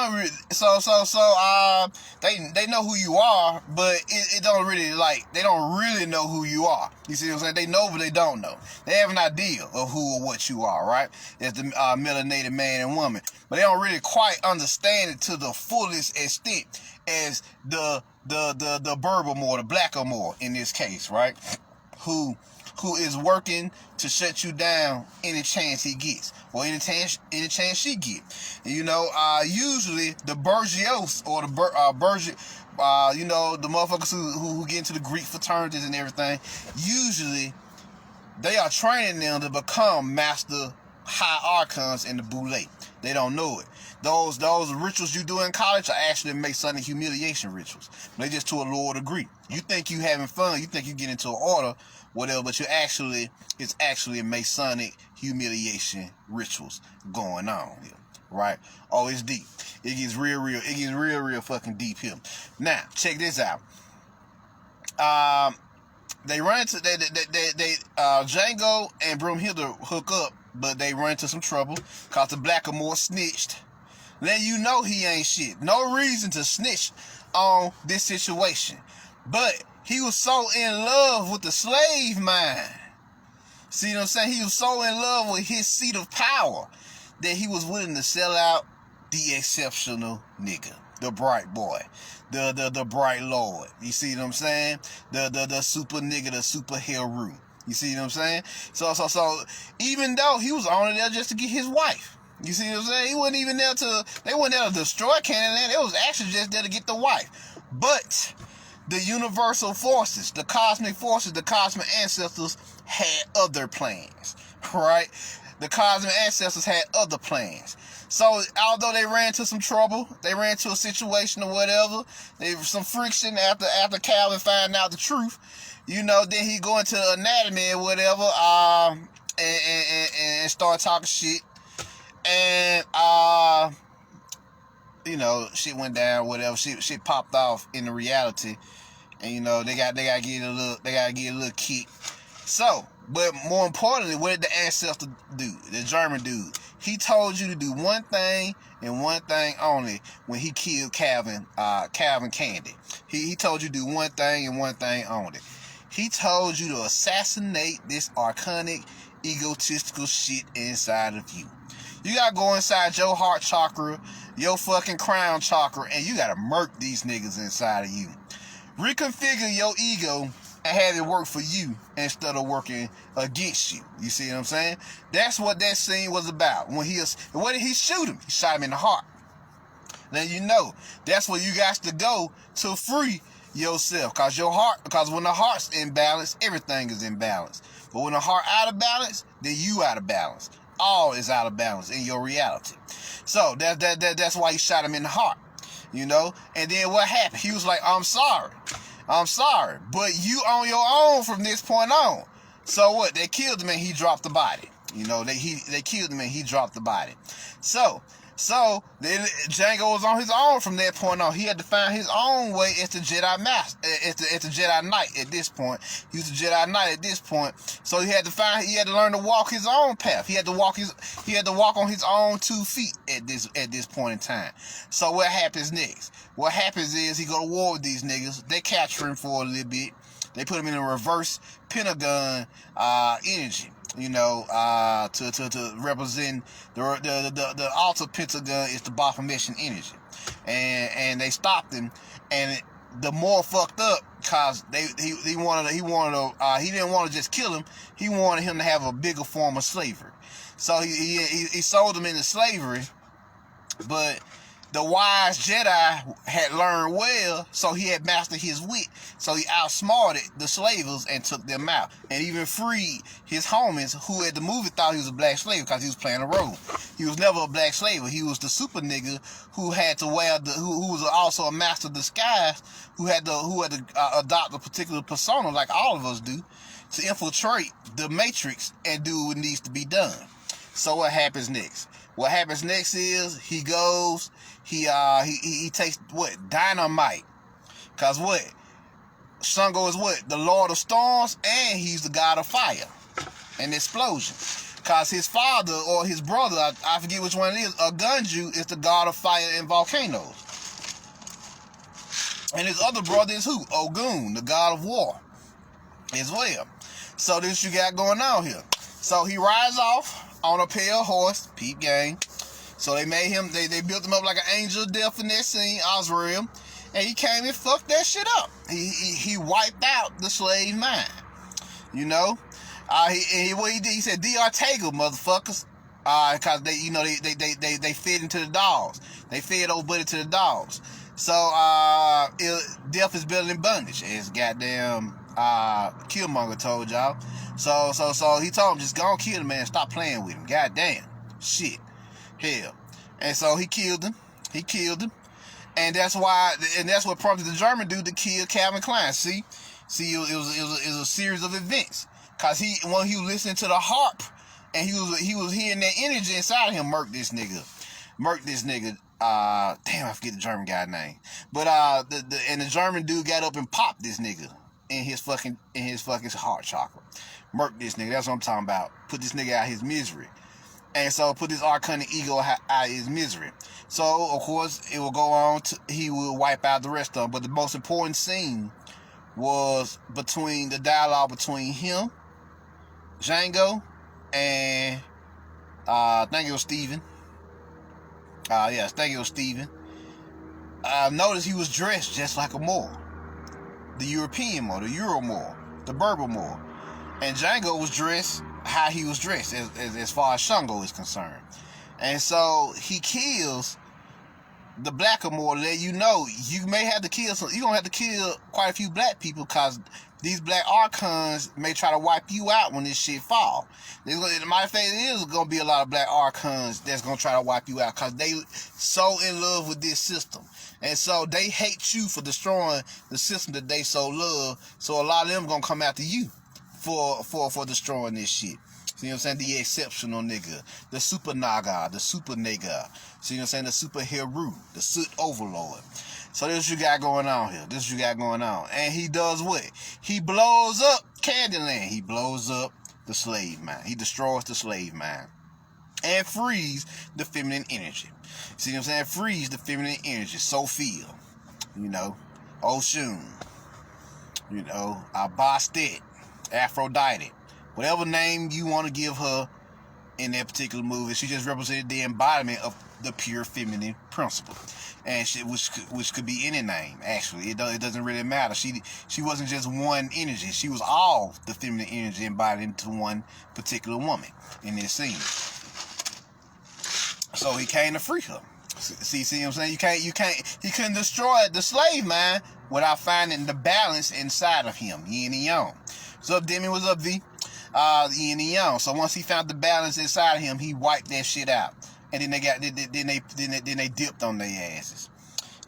know who you are, but it don't really they don't really know who you are. You see what I'm saying? They know, but they don't know. They have an idea of who or what you are, right? As the melanated man and woman, but they don't really quite understand it to the fullest extent as the Berbermore, the Blackamore in this case, right? Who is working to shut you down any chance he gets, or any chance she get. You know, usually the Bergios or the the motherfuckers who get into the Greek fraternities and everything, usually they are training them to become master high archons in the boule. They don't know it. Those rituals you do in college are actually Masonic humiliation rituals. They just to a lower degree. You think you having fun, you think you get into an order, whatever, but it's actually Masonic humiliation rituals going on here, right? Oh, it's deep. It gets real. It gets real fucking deep here. Now, check this out. They run into Django and Broomhilda hook up, but they run into some trouble because the Blackamore snitched. Then you know he ain't shit. No reason to snitch on this situation, but he was so in love with the slave mind. See what I'm saying? He was so in love with his seat of power that he was willing to sell out the exceptional nigga, the bright boy, the bright lord. You see what I'm saying? The super nigga, the super hero. You see what I'm saying? So even though he was only there just to get his wife. You see what I'm saying? He wasn't even there they weren't there to destroy Candyland. It was actually just there to get the wife. But the universal forces, the cosmic forces, the cosmic ancestors had other plans, right? The cosmic ancestors had other plans. So although they ran into some trouble, they ran into a situation or whatever, there was some friction after Calvin found out the truth, you know, then he go into anatomy or whatever, and start talking shit. And you know, shit went down, whatever. Shit popped off in the reality, and you know they gotta get a little kick. So, but more importantly, what did the ancestor do? The German dude. He told you to do one thing and one thing only when he killed Calvin Candy. He told you to do one thing and one thing only. He told you to assassinate this archonic, egotistical shit inside of you. You gotta go inside your heart chakra, your fucking crown chakra, and you gotta murk these niggas inside of you. Reconfigure your ego and have it work for you instead of working against you. You see what I'm saying? That's what that scene was about. What did he shoot him? He shot him in the heart. Now you know that's where you got to go to free yourself. Because when the heart's in balance, everything is in balance. But when the heart out of balance, then you out of balance. All is out of balance in your reality. So that's why he shot him in the heart. You know? And then what happened? He was like, I'm sorry. But you on your own from this point on. So what? They killed him and he dropped the body. You know, they killed him and he dropped the body. So then Django was on his own from that point on. He had to find his own way as the Jedi Master, as the Jedi Knight at this point. He was a Jedi Knight at this point. So he had to learn to walk his own path. He had to walk on his own 2 feet at this point in time. So what happens next? What happens is he go to war with these niggas. They capture him for a little bit. They put him in a reverse Pentagon energy. You know, to represent the alter Pentagon is the Baphomet energy, and they stopped him, and the more fucked up because he didn't want to just kill him, he wanted him to have a bigger form of slavery, so he sold him into slavery, but the wise Jedi had learned well, so he had mastered his wit. So he outsmarted the slavers and took them out. And even freed his homies who at the movie thought he was a black slave because he was playing a role. He was never a black slave. He was the super nigga who had to wear who was also a master of disguise, who had to adopt a particular persona like all of us do to infiltrate the matrix and do what needs to be done. So what happens next? What happens next is he goes, he takes what? Dynamite. Cause what? Shango is what? The Lord of Storms, and he's the God of Fire and explosion. Cause his father or his brother, I forget which one it is, Gunju is the God of Fire and volcanoes. And his other brother is who? Ogun, the God of War as well. So this you got going on here. So he rides off on a pale horse, peep gang. So they made him, they built him up like an angel of death in that scene, Osriel. And he came and fucked that shit up. He wiped out the slave mind. You know? What he did, he said, D.R. Tagle, motherfuckers. Cause they fed into the dogs. They fed old buddy to the dogs. So, death is better than bondage, as goddamn, Killmonger told y'all. So he told him, just go and kill the man, stop playing with him. Goddamn. Shit. Hell. And so he killed him. And that's what prompted the German dude to kill Calvin Klein. See, it was a series of events. Cause when he was listening to the harp, and he was hearing that energy inside of him, murked this nigga. Damn, I forget the German guy's name. But the German dude got up and popped this nigga in his fucking heart chakra. Murked this nigga. That's what I'm talking about. Put this nigga out of his misery. And so put this archonic ego out of his misery. So, of course, it will go on he will wipe out the rest of them. But the most important scene was the dialogue between him, Django, and I think it was Steven. Yes, I think it was Steven. Notice he was dressed just like a Moor. The European Moor, the Euro Moor, the Berber Moor. And Django was dressed how he was dressed as far as Shango is concerned. And so he kills the blacker Moor, let you know you may have to kill you're gonna have to kill quite a few black people, because these black archons may try to wipe you out when this shit fall. My fact, it is gonna be a lot of black archons that's gonna try to wipe you out, because they so in love with this system. And so they hate you for destroying the system that they so love. So a lot of them gonna come after you for destroying this shit. See what I'm saying? The exceptional nigga, the super naga, the super nigga. See what I'm saying? The super hero, the soot overlord. So this you got going on here. And he does what? He blows up Candyland. He blows up the slave mine. He destroys the slave mine. And frees the feminine energy. See what I'm saying? Frees the feminine energy. Sophia. You know. Oshun. you know, Bastet, Aphrodite, whatever name you want to give her in that particular movie. She just represented the embodiment of the pure feminine principle, and which could be any name. Actually, it doesn't really matter. She wasn't just one energy. She was all the feminine energy embodied into one particular woman in this scene. So he came to free her. See what I'm saying? He couldn't destroy the slave mind without finding the balance inside of him, yin and yang. What's up, Demi? What's up, V? Yin and yang. So once he found the balance inside of him, he wiped that shit out, and then they dipped on their asses.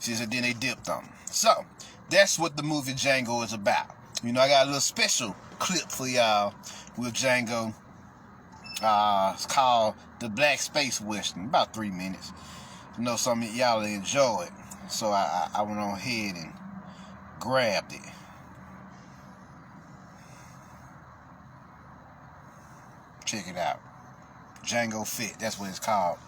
She said, then they dipped on them. So that's what the movie Django is about. You know, I got a little special clip for y'all with Django. It's called The Black Space Western. About 3 minutes. You know, some of y'all enjoy it. So I went on ahead and grabbed it. Check it out. Django Fit. That's what it's called.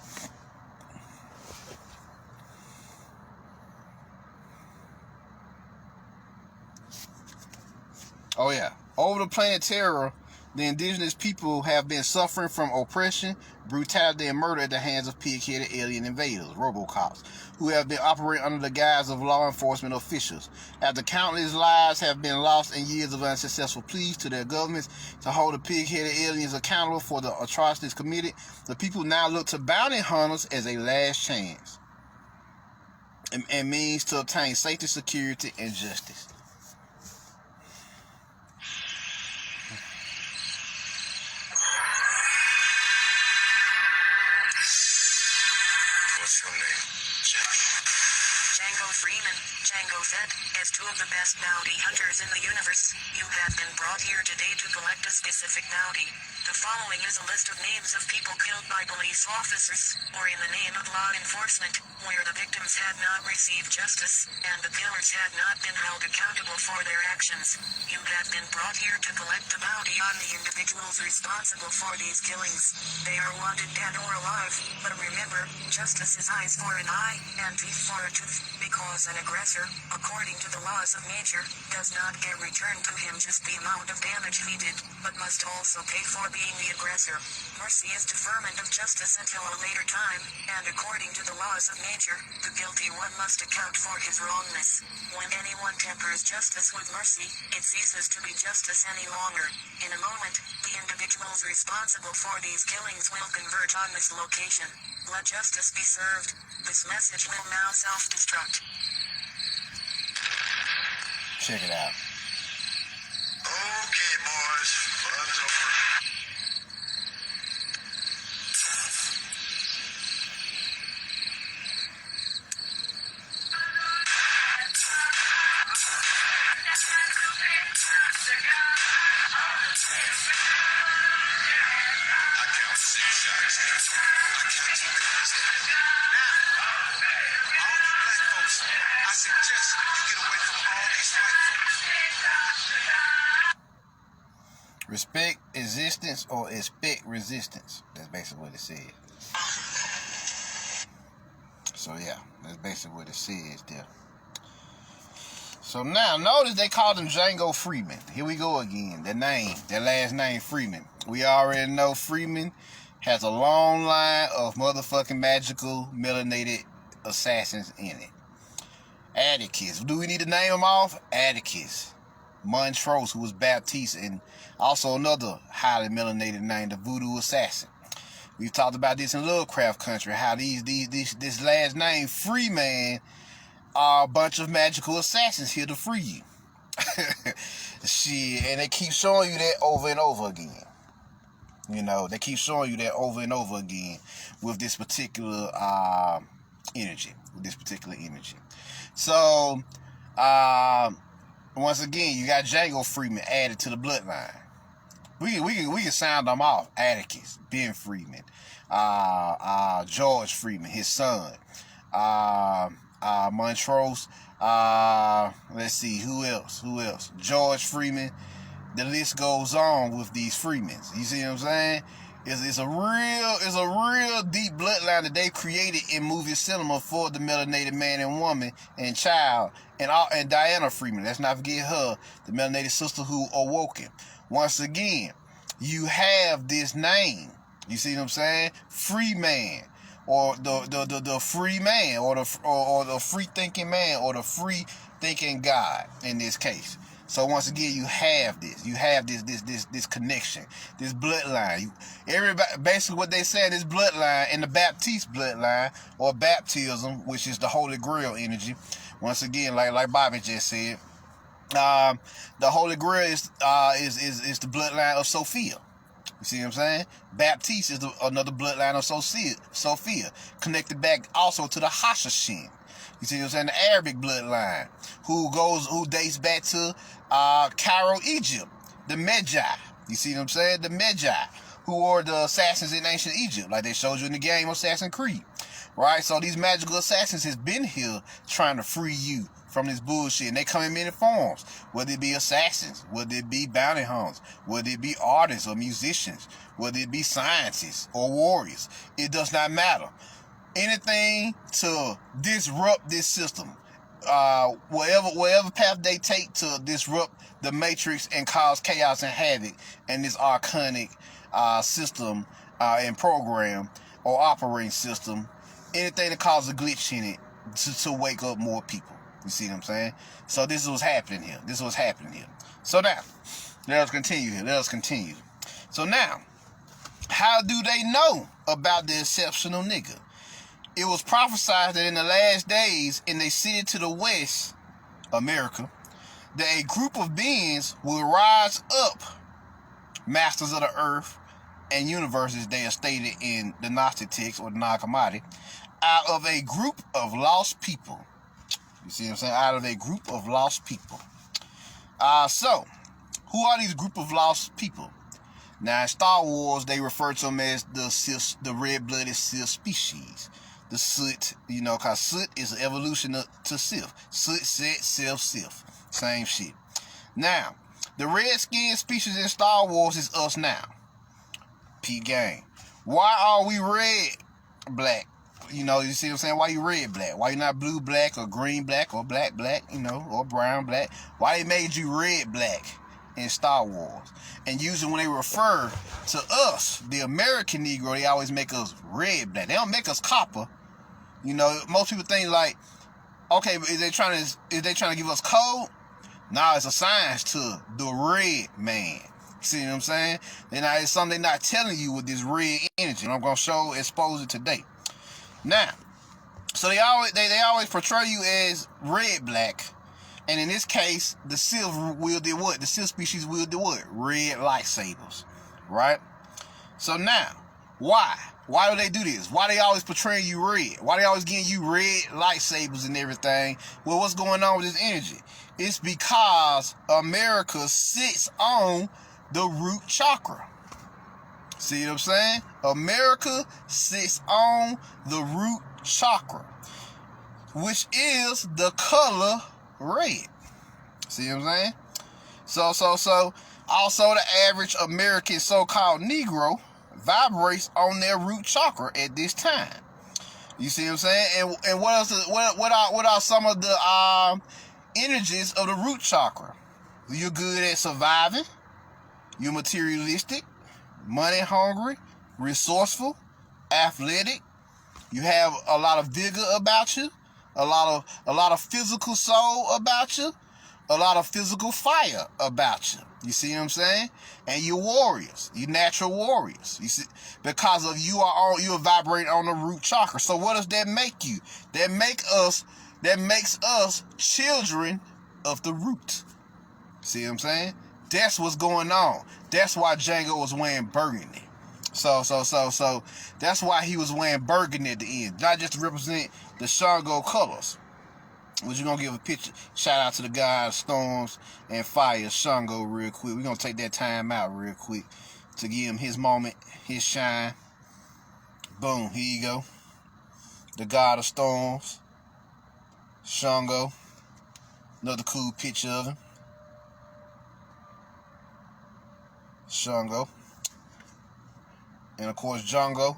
Oh yeah. Over the planet Terra, the indigenous people have been suffering from oppression, brutality, and murder at the hands of pig-headed alien invaders, Robocops, who have been operating under the guise of law enforcement officials. After countless lives have been lost and years of unsuccessful pleas to their governments to hold the pig-headed aliens accountable for the atrocities committed, the people now look to bounty hunters as a last chance and means to obtain safety, security, and justice. What's your name? Django Freeman, Django Fett, as two of the best bounty hunters in the universe, you have been brought here today to collect a specific bounty. The following is a list of names of people killed by police officers, or in the name of law enforcement, where the victims had not received justice, and the killers had not been held accountable for their actions. You have been brought here to collect the bounty on the individuals responsible for these killings. They are wanted dead or alive, but remember, justice is eyes for an eye, and teeth for a tooth, because an aggressor, according to the laws of nature, does not get returned to him just the amount of damage he did, but must also pay for being the aggressor. Mercy is deferment of justice until a later time, and according to the laws of nature, the guilty one must account for his wrongness. When anyone tempers justice with mercy, it ceases to be justice any longer. In a moment, the individuals responsible for these killings will converge on this location. Let justice be served. This message will now self-destruct. Check it out. Okay, boys. Fun's over. I count 6 shots. I count 2 guns. Now, all you black folks, I suggest you get away from all these white folks. Respect existence or expect resistance. That's basically what it says. So yeah, that's basically what it says there. So now, notice they called him Django Freeman. Here we go again. That last name, Freeman. We already know Freeman has a long line of motherfucking magical melanated assassins in it. Atticus. Do we need to name them off? Atticus. Montrose, who was Baptiste, and also another highly melanated name, the Voodoo Assassin. We've talked about this in Lovecraft Country, how this last name, Freeman, are a bunch of magical assassins here to free you. Shit, and they keep showing you that over and over again. You know, they keep showing you that over and over again with this particular energy. So, once again, you got Django Freeman added to the bloodline. We can sound them off. Atticus, Ben Freeman, George Freeman, his son, Montrose. Let's see, who else? George Freeman. The list goes on with these Freemans. You see what I'm saying? It's a real deep bloodline that they created in movie cinema for the melanated man and woman and child and Diana Freeman. Let's not forget her, the melanated sister who awoken. Once again, you have this name. You see what I'm saying? Free man, or the free man, or the free thinking man, or the free thinking God in this case. So once again, you have this. You have this connection, this bloodline. Everybody, basically what they say, this bloodline, in the Baptiste bloodline, or baptism, which is the Holy Grail energy. Once again, like Bobby just said, the Holy Grail is the bloodline of Sophia. You see what I'm saying? Baptiste is another bloodline of Sophia, connected back also to the Hashashin. You see what I'm saying? The Arabic bloodline, who dates back to Cairo, Egypt. The Magi. You see what I'm saying? The Magi, who are the assassins in ancient Egypt, like they showed you in the game Assassin's Creed. Right? So these magical assassins has been here trying to free you from this bullshit. And they come in many forms. Whether it be assassins, whether it be bounty hunters, whether it be artists or musicians, whether it be scientists or warriors. It does not matter. Anything to disrupt this system. Whatever path they take to disrupt the matrix and cause chaos and havoc in this archonic system and program or operating system, anything that causes a glitch in it to wake up more people. You see what I'm saying? So this is what's happening here. So now, let us continue. So now, how do they know about the exceptional nigga? It was prophesied that in the last days, in a city to the west, America, that a group of beings will rise up, masters of the earth and universes, they are stated in the Gnostic text or the Nag Hammadi, out of a group of lost people. You see what I'm saying? Out of a group of lost people. So, who are these group of lost people? Now, in Star Wars, they refer to them as the red-blooded Sith species. The Soot, because Soot is an evolution to Sith. Soot, Set, Sith. Same shit. Now, the red-skinned species in Star Wars is us now. Pete Gang. Why are we red-black? You see what I'm saying? Why you red-black? Why you not blue-black or green-black or black-black, or brown-black? Why they made you red-black in Star Wars? And usually when they refer to us, the American Negro, they always make us red-black. They don't make us copper. Most people think like, okay, is they trying to give us code? Nah, it's a science to the red man. See what I'm saying? It's something they're not telling you with this red energy. And I'm gonna expose it today. Now, so they always portray you as red-black. And in this case, the Sith wielded what? The Sith species wielded what? Red lightsabers. Right? So now, why? Why do they do this? Why they always portraying you red? Why they always getting you red lightsabers and everything? Well, what's going on with this energy? It's because America sits on the root chakra. See what I'm saying? America sits on the root chakra, which is the color red. See what I'm saying? So also the average American so-called Negro vibrates on their root chakra at this time. You see what I'm saying? And what else? What are some of the energies of the root chakra? You're good at surviving. You're materialistic, money hungry, resourceful, athletic. You have a lot of vigor about you, a lot of physical soul about you, a lot of physical fire about you. You see what I'm saying? And you're warriors. You're natural warriors. You see, because of you are vibrating on the root chakra. So what does that make you? That makes us children of the root. See what I'm saying? That's what's going on. That's why Django was wearing burgundy. So that's why he was wearing burgundy at the end. Not just to represent the Shango colors. Which you're going to give a picture. Shout out to the guy Storms and Fire, Shango, real quick. We're going to take that time out real quick to give him his moment, his shine. Boom, here you go. The God of Storms, Shango. Another cool picture of him. Shango. And of course Django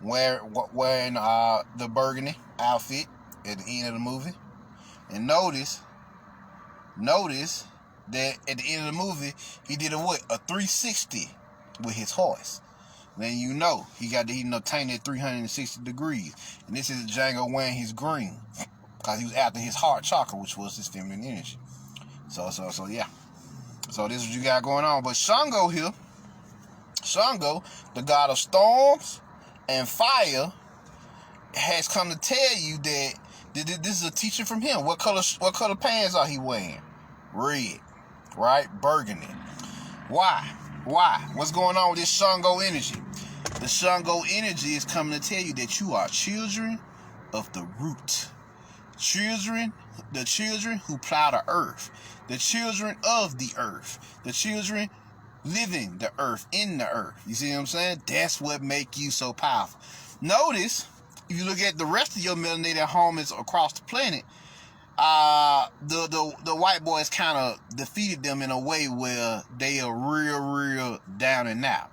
wearing the burgundy outfit at the end of the movie. And notice that at the end of the movie, he did a 360 with his horse. Then you know he got to obtain that 360 degrees. And this is Django wearing his green, because he was after his heart chakra, which was his feminine energy. So yeah. So this is what you got going on. But Shango here, Shango, the god of storms and fire, has come to tell you that this is a teaching from him. What color pants are he wearing? Red, right? Burgundy. Why? What's going on with this Shango energy? The Shango energy is coming to tell you that you are children of the root. The children who plow the earth. The children of the earth. The children living the earth, in the earth. You see what I'm saying? That's what make you so powerful. Notice, if you look at the rest of your melanated homies across the planet, the white boys kind of defeated them in a way where they are real down and out.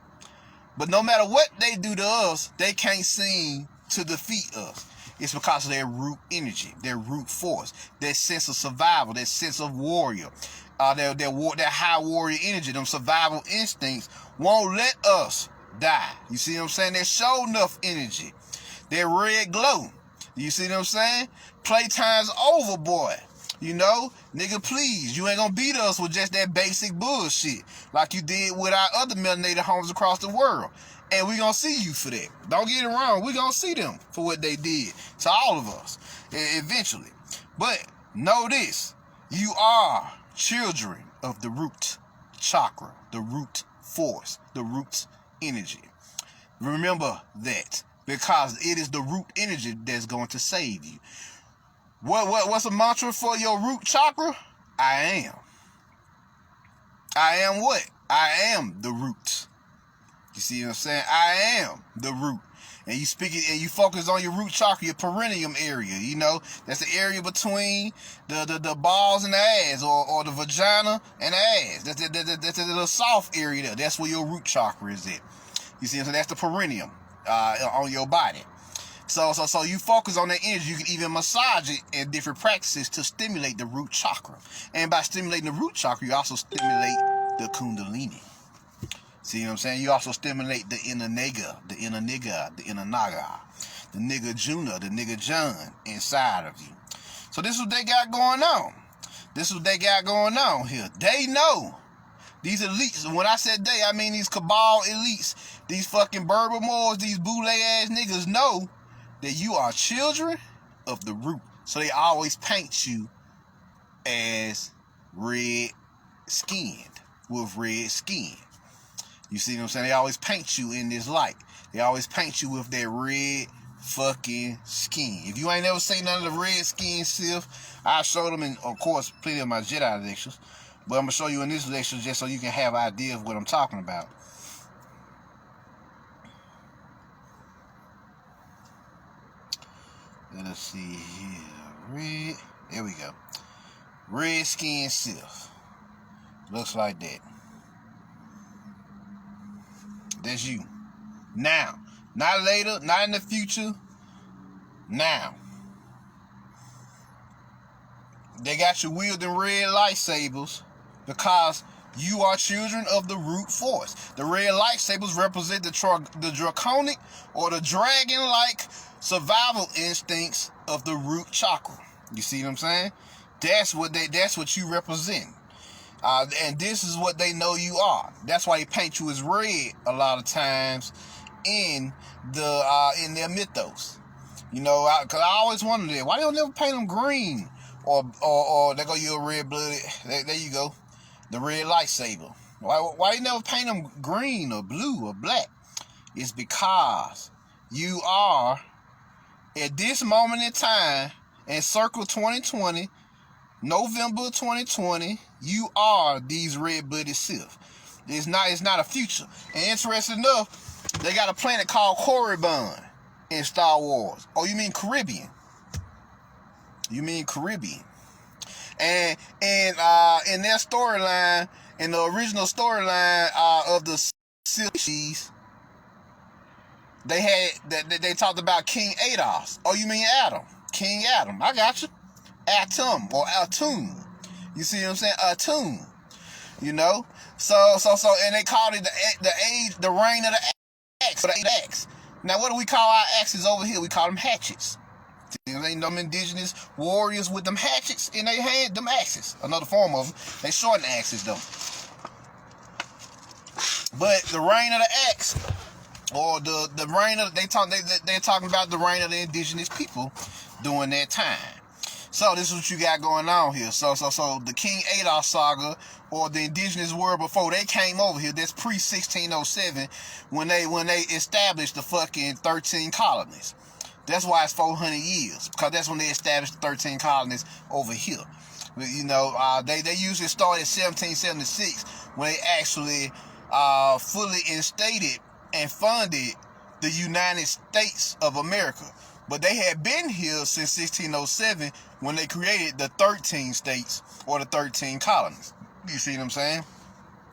But no matter what they do to us, they can't seem to defeat us. It's because of their root energy, their root force, their sense of survival, their sense of warrior, their high warrior energy, them survival instincts won't let us die. You see what I'm saying? Their show enough energy, their red glow. You see what I'm saying? Playtime's over, boy. You know, nigga, please, you ain't gonna beat us with just that basic bullshit like you did with our other melanated homes across the world. And we gonna see you for that. Don't get it wrong. We gonna see them for what they did to all of us eventually. But know this, you are children of the root chakra, the root force, the root energy. Remember that, because it is the root energy that's going to save you. What's a mantra for your root chakra? I am. I am what? I am the root. You see what I'm saying? I am the root. And you speak it, and you focus on your root chakra, your perineum area. You know, that's the area between the balls and the ass, or the vagina and the ass. That's the little soft area there. That's where your root chakra is at. You see what I'm saying? That's the perineum on your body. So you focus on that energy. You can even massage it in different practices to stimulate the root chakra. And by stimulating the root chakra, you also stimulate the kundalini. See what I'm saying? You also stimulate the inner nigga, the inner naga, the nigga Juna, the nigga John inside of you. So this is what they got going on. This is what they got going on here. They know. These elites, and when I said they, I mean these cabal elites, these fucking Berber Moors, these boule ass niggas know that you are children of the root. So they always paint you as red skinned, with red skin. You see what I'm saying? They always paint you in this light. They always paint you with that red fucking skin. If you ain't never seen none of the red skin stuff, I showed them in, of course, plenty of my Jedi lectures. But I'm going to show you in this lecture just so you can have an idea of what I'm talking about. Let us see here. Red. There we go. Red skin Sith. Looks like that. That's you. Now. Not later. Not in the future. Now. They got you wielding red lightsabers because you are children of the root force. The red lightsabers represent the draconic or the dragon-like survival instincts of the root chakra. You see what I'm saying? That's what you represent. And this is what they know you are. That's why they paint you as red a lot of times in their mythos. You know, because I always wondered that. Why they don't never paint them green? Or they go, you're red-blooded. There you go. The red lightsaber. Why you never paint them green or blue or black? It's because you are, at this moment in time, in Circle 2020, November 2020, you are these red-blooded Sith. It's not a future. And interesting enough, they got a planet called Korriban in Star Wars. Oh, you mean Caribbean? You mean Caribbean. And in their storyline, in the original storyline of the series, they talked about King Ados. Oh, you mean Adam? King Adam. I got you. Atum or Atum. You see what I'm saying? Atum. You know? So, and they called it the reign of the axe, or the axe. Now, what do we call our axes over here? We call them hatchets. See, ain't them indigenous warriors with them hatchets in their hand, them axes. Another form of them. They shorten the axes, though. But the reign of the axe, or the reign of, they're talking about the reign of the indigenous people during that time. So this is what you got going on here. So the King Adolf saga, or the indigenous world before they came over here, that's pre-1607, when they established the fucking 13 colonies. That's why it's 400 years, because that's when they established the 13 colonies over here. You know, they usually started in 1776, when they actually fully instated and funded the United States of America. But they had been here since 1607, when they created the 13 states, or the 13 colonies. You see what I'm saying?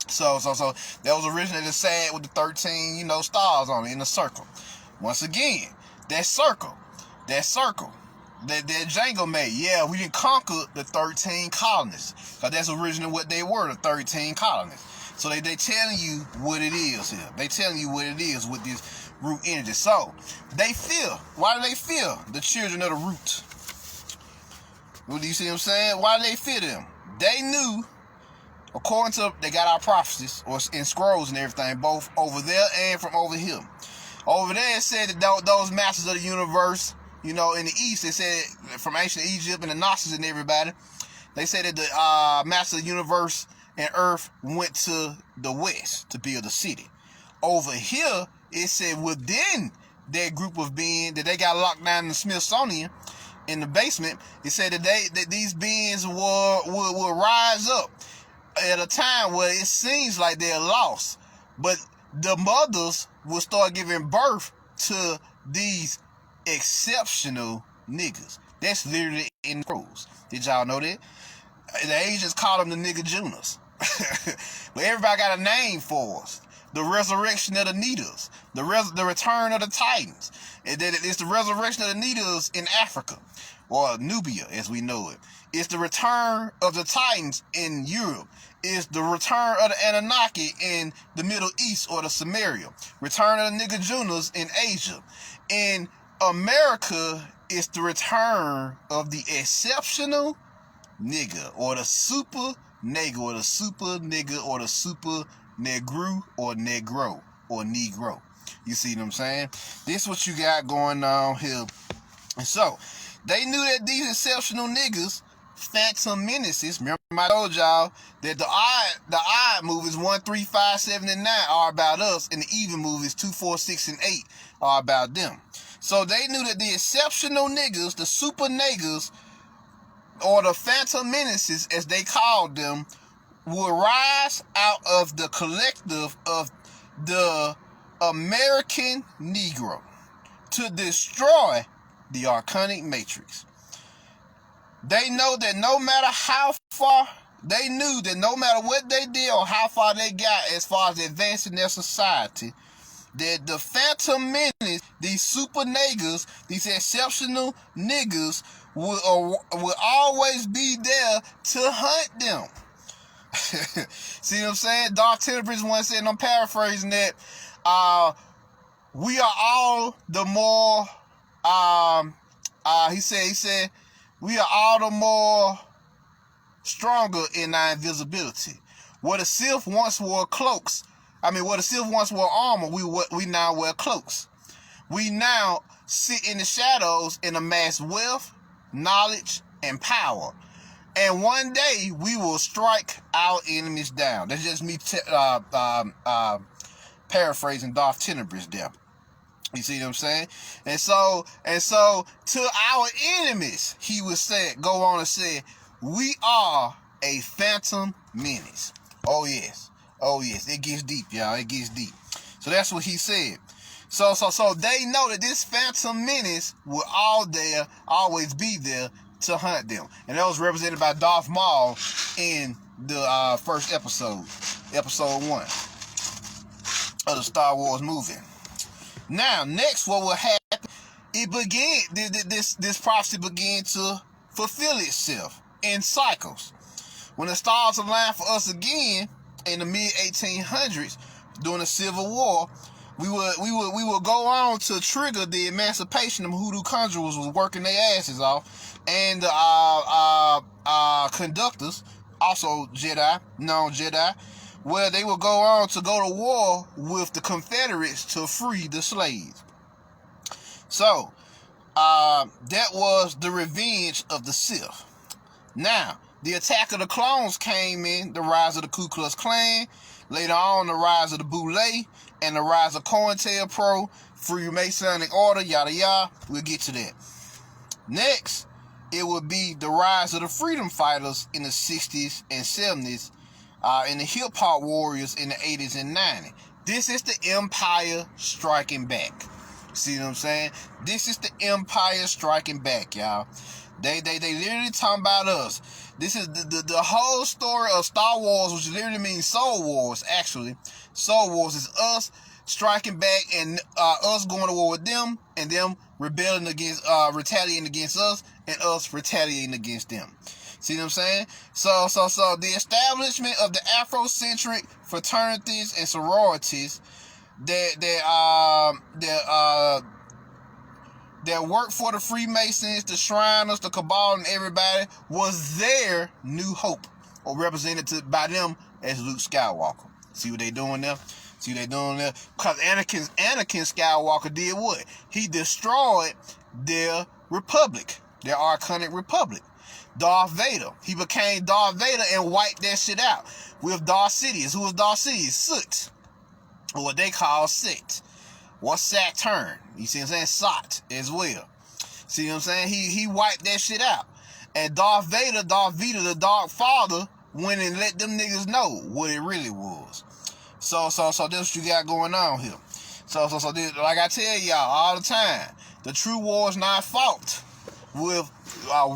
So that was originally the sad with the 13, stars on it in a circle. Once again, that circle that Django made, yeah, we didn't conquer the 13 colonies, because that's originally what they were, the 13 colonies. So they telling you what it is here. They telling you what it is with this root energy. So they fear. Why do they fear the children of the root? Well, do you see what I'm saying? Why do they fear them? They knew, according to, they got our prophecies or in scrolls and everything, both over there and from over here. Over there, it said that those masters of the universe, in the east, they said from ancient Egypt and the Gnostics and everybody, they said that the masters of the universe and earth went to the west to build a city. Over here, it said within that group of beings that they got locked down in the Smithsonian in the basement, it said that these beings will rise up at a time where it seems like they're lost, but the mothers will start giving birth to these exceptional niggas. That's literally in the scrolls. Did y'all know that? The Asians call them the nigga Junas. But everybody got a name for us. The resurrection of the Needles. The return of the Titans. It's the resurrection of the Needles in Africa, or Nubia as we know it. It's the return of the Titans in Europe. It's the return of the Anunnaki in the Middle East, or the Samaria. Return of the nigga Junas in Asia. In America, it's the return of the exceptional nigga, or the super nigga, or the super nigga, or the super negro, or negro, or negro. You see what I'm saying? This is what you got going on here. And so, they knew that these exceptional niggas, phantom menaces, remember I told y'all that the odd movies 1, 3, 5, 7, and 9 are about us, and the even movies 2, 4, 6, and 8 are about them. So they knew that the exceptional niggas, the super niggas, or the phantom menaces as they called them, will rise out of the collective of the American Negro to destroy the Archonic Matrix. They know that no matter how far, they knew that no matter what they did or how far they got as far as advancing their society, that the phantom menace, these super niggas, these exceptional niggas, will always be there to hunt them. See what I'm saying? Dark Temperance once said, and I'm paraphrasing that, we are all the more, he said, we are all the more stronger in our invisibility. Where the Sith once wore cloaks, where the Sith once wore armor, we now wear cloaks. We now sit in the shadows and amass wealth, knowledge, and power. And one day, we will strike our enemies down. That's just me paraphrasing Darth Tenebrous there. You see what I'm saying? And so to our enemies, he would say, go on and say, we are a phantom menace. Oh yes, it gets deep, y'all. It gets deep. So that's what he said. So they know that this phantom menace will always be there to hunt them, and that was represented by Darth Maul in the first episode 1 of the Star Wars movie. Now, next, what will happen? This prophecy began to fulfill itself in cycles. When the stars align for us again in the mid-1800s during the Civil War, we would go on to trigger the emancipation of hoodoo conjurers was working their asses off, and the conductors, also Jedi, non-Jedi, where they would go on to go to war with the Confederates to free the slaves. So, that was the revenge of the Sith. Now, the Attack of the Clones came in, the rise of the Ku Klux Klan, later on the rise of the Boule, and the rise of COINTELPRO, Freemasonic Order, yada yada. We'll get to that. Next, it would be the rise of the freedom fighters in the 60s and 70s, and the hip-hop warriors in the 80s and 90s. This is the Empire striking back. See what I'm saying? This is the Empire striking back, y'all. They literally talking about us. This is the whole story of Star Wars, which literally means Soul Wars, actually. Soul Wars is us striking back and us going to war with them, and them rebelling against, retaliating against us, and us retaliating against them. See what I'm saying? So the establishment of the Afrocentric fraternities and sororities that worked for the Freemasons, the Shriners, the Cabal, and everybody was their new hope, or represented by them as Luke Skywalker. See what they doing there? See what they doing there? Because Anakin Skywalker did what? He destroyed their republic, their archonic republic. Darth Vader. He became Darth Vader and wiped that shit out with Darth Sidious. Who was Darth Sidious? Soot. Or what they call Set. Or Saturn. You see what I'm saying? Sot as well. See what I'm saying? He wiped that shit out. And Darth Vader, the Dark Father, went and let them niggas know what it really was. So that's what you got going on here. So this, like I tell y'all all the time, the true war is not fought with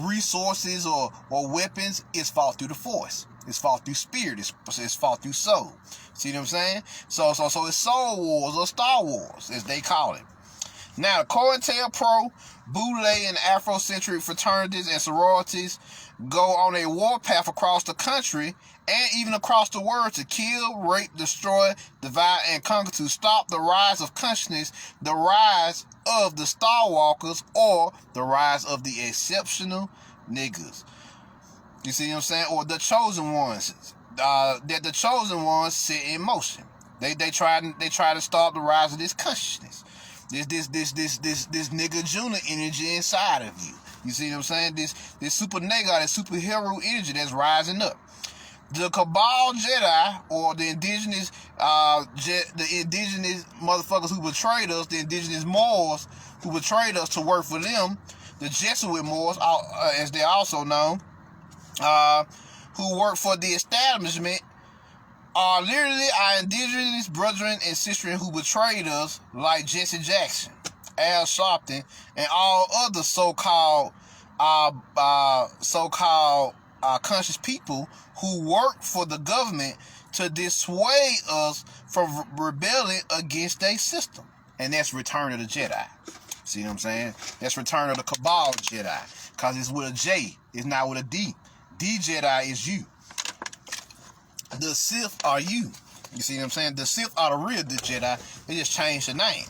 resources or weapons. It's fought through the force. It's fought through spirit. It's fought through soul. See what I'm saying? So it's Soul Wars or Star Wars, as they call it. Now, COINTELPRO, Boule, and Afrocentric fraternities and sororities go on a warpath across the country and even across the world to kill, rape, destroy, divide, and conquer, to stop the rise of consciousness, the rise of the Starwalkers, or the rise of the exceptional niggas. You see what I'm saying? Or the chosen ones. That the chosen ones set in motion. They try to stop the rise of this consciousness. This nigga Juna energy inside of you. You see what I'm saying? This super nigga, that superhero energy that's rising up. The Cabal Jedi, or the indigenous motherfuckers who betrayed us, the indigenous Moors who betrayed us to work for them, the Jesuit Moors, as they're also known, who work for the establishment, are literally our indigenous brethren and sisters who betrayed us, like Jesse Jackson, Al Sharpton, and all other so-called conscious people who work for the government to dissuade us from rebelling against their system. And that's Return of the Jedi. See what I'm saying? That's Return of the Cabal Jedi. Because it's with a J. It's not with a D. D Jedi is you. The Sith are you. You see what I'm saying? The Sith are the real Jedi. They just changed the name.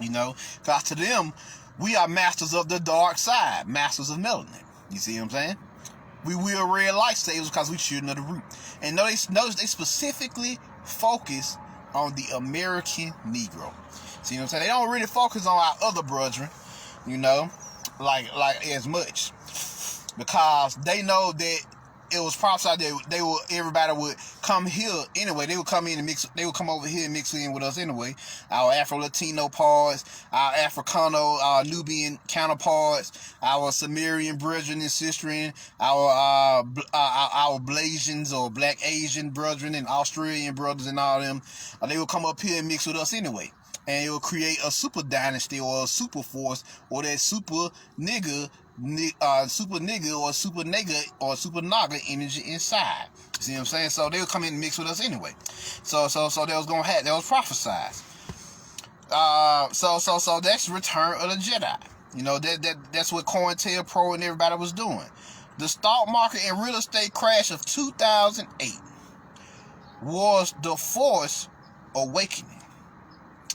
You know? Because to them, we are masters of the dark side. Masters of melanin. You see what I'm saying? We will red lightsabers because we children of the root. And notice they specifically focus on the American Negro. See what I'm saying? They don't really focus on our other brethren, you know, like as much. Because they know that it was prophesied that everybody would come here anyway. They would come in and mix. They would come over here and mix in with us anyway. Our Afro-Latino parts, our Africano, our Nubian counterparts, our Sumerian brethren and sistren, our Blasians or Black Asian brethren and Australian brothers and all them. They would come up here and mix with us anyway. And it will create a super dynasty or a super force or that super nigga or super nigga or super naga energy inside. See what I'm saying? So they would come in and mix with us anyway. So that was gonna happen. That was prophesied. So that's Return of the Jedi. You know, that's what COINTELPRO and everybody was doing. The stock market and real estate crash of 2008 was the force awakening,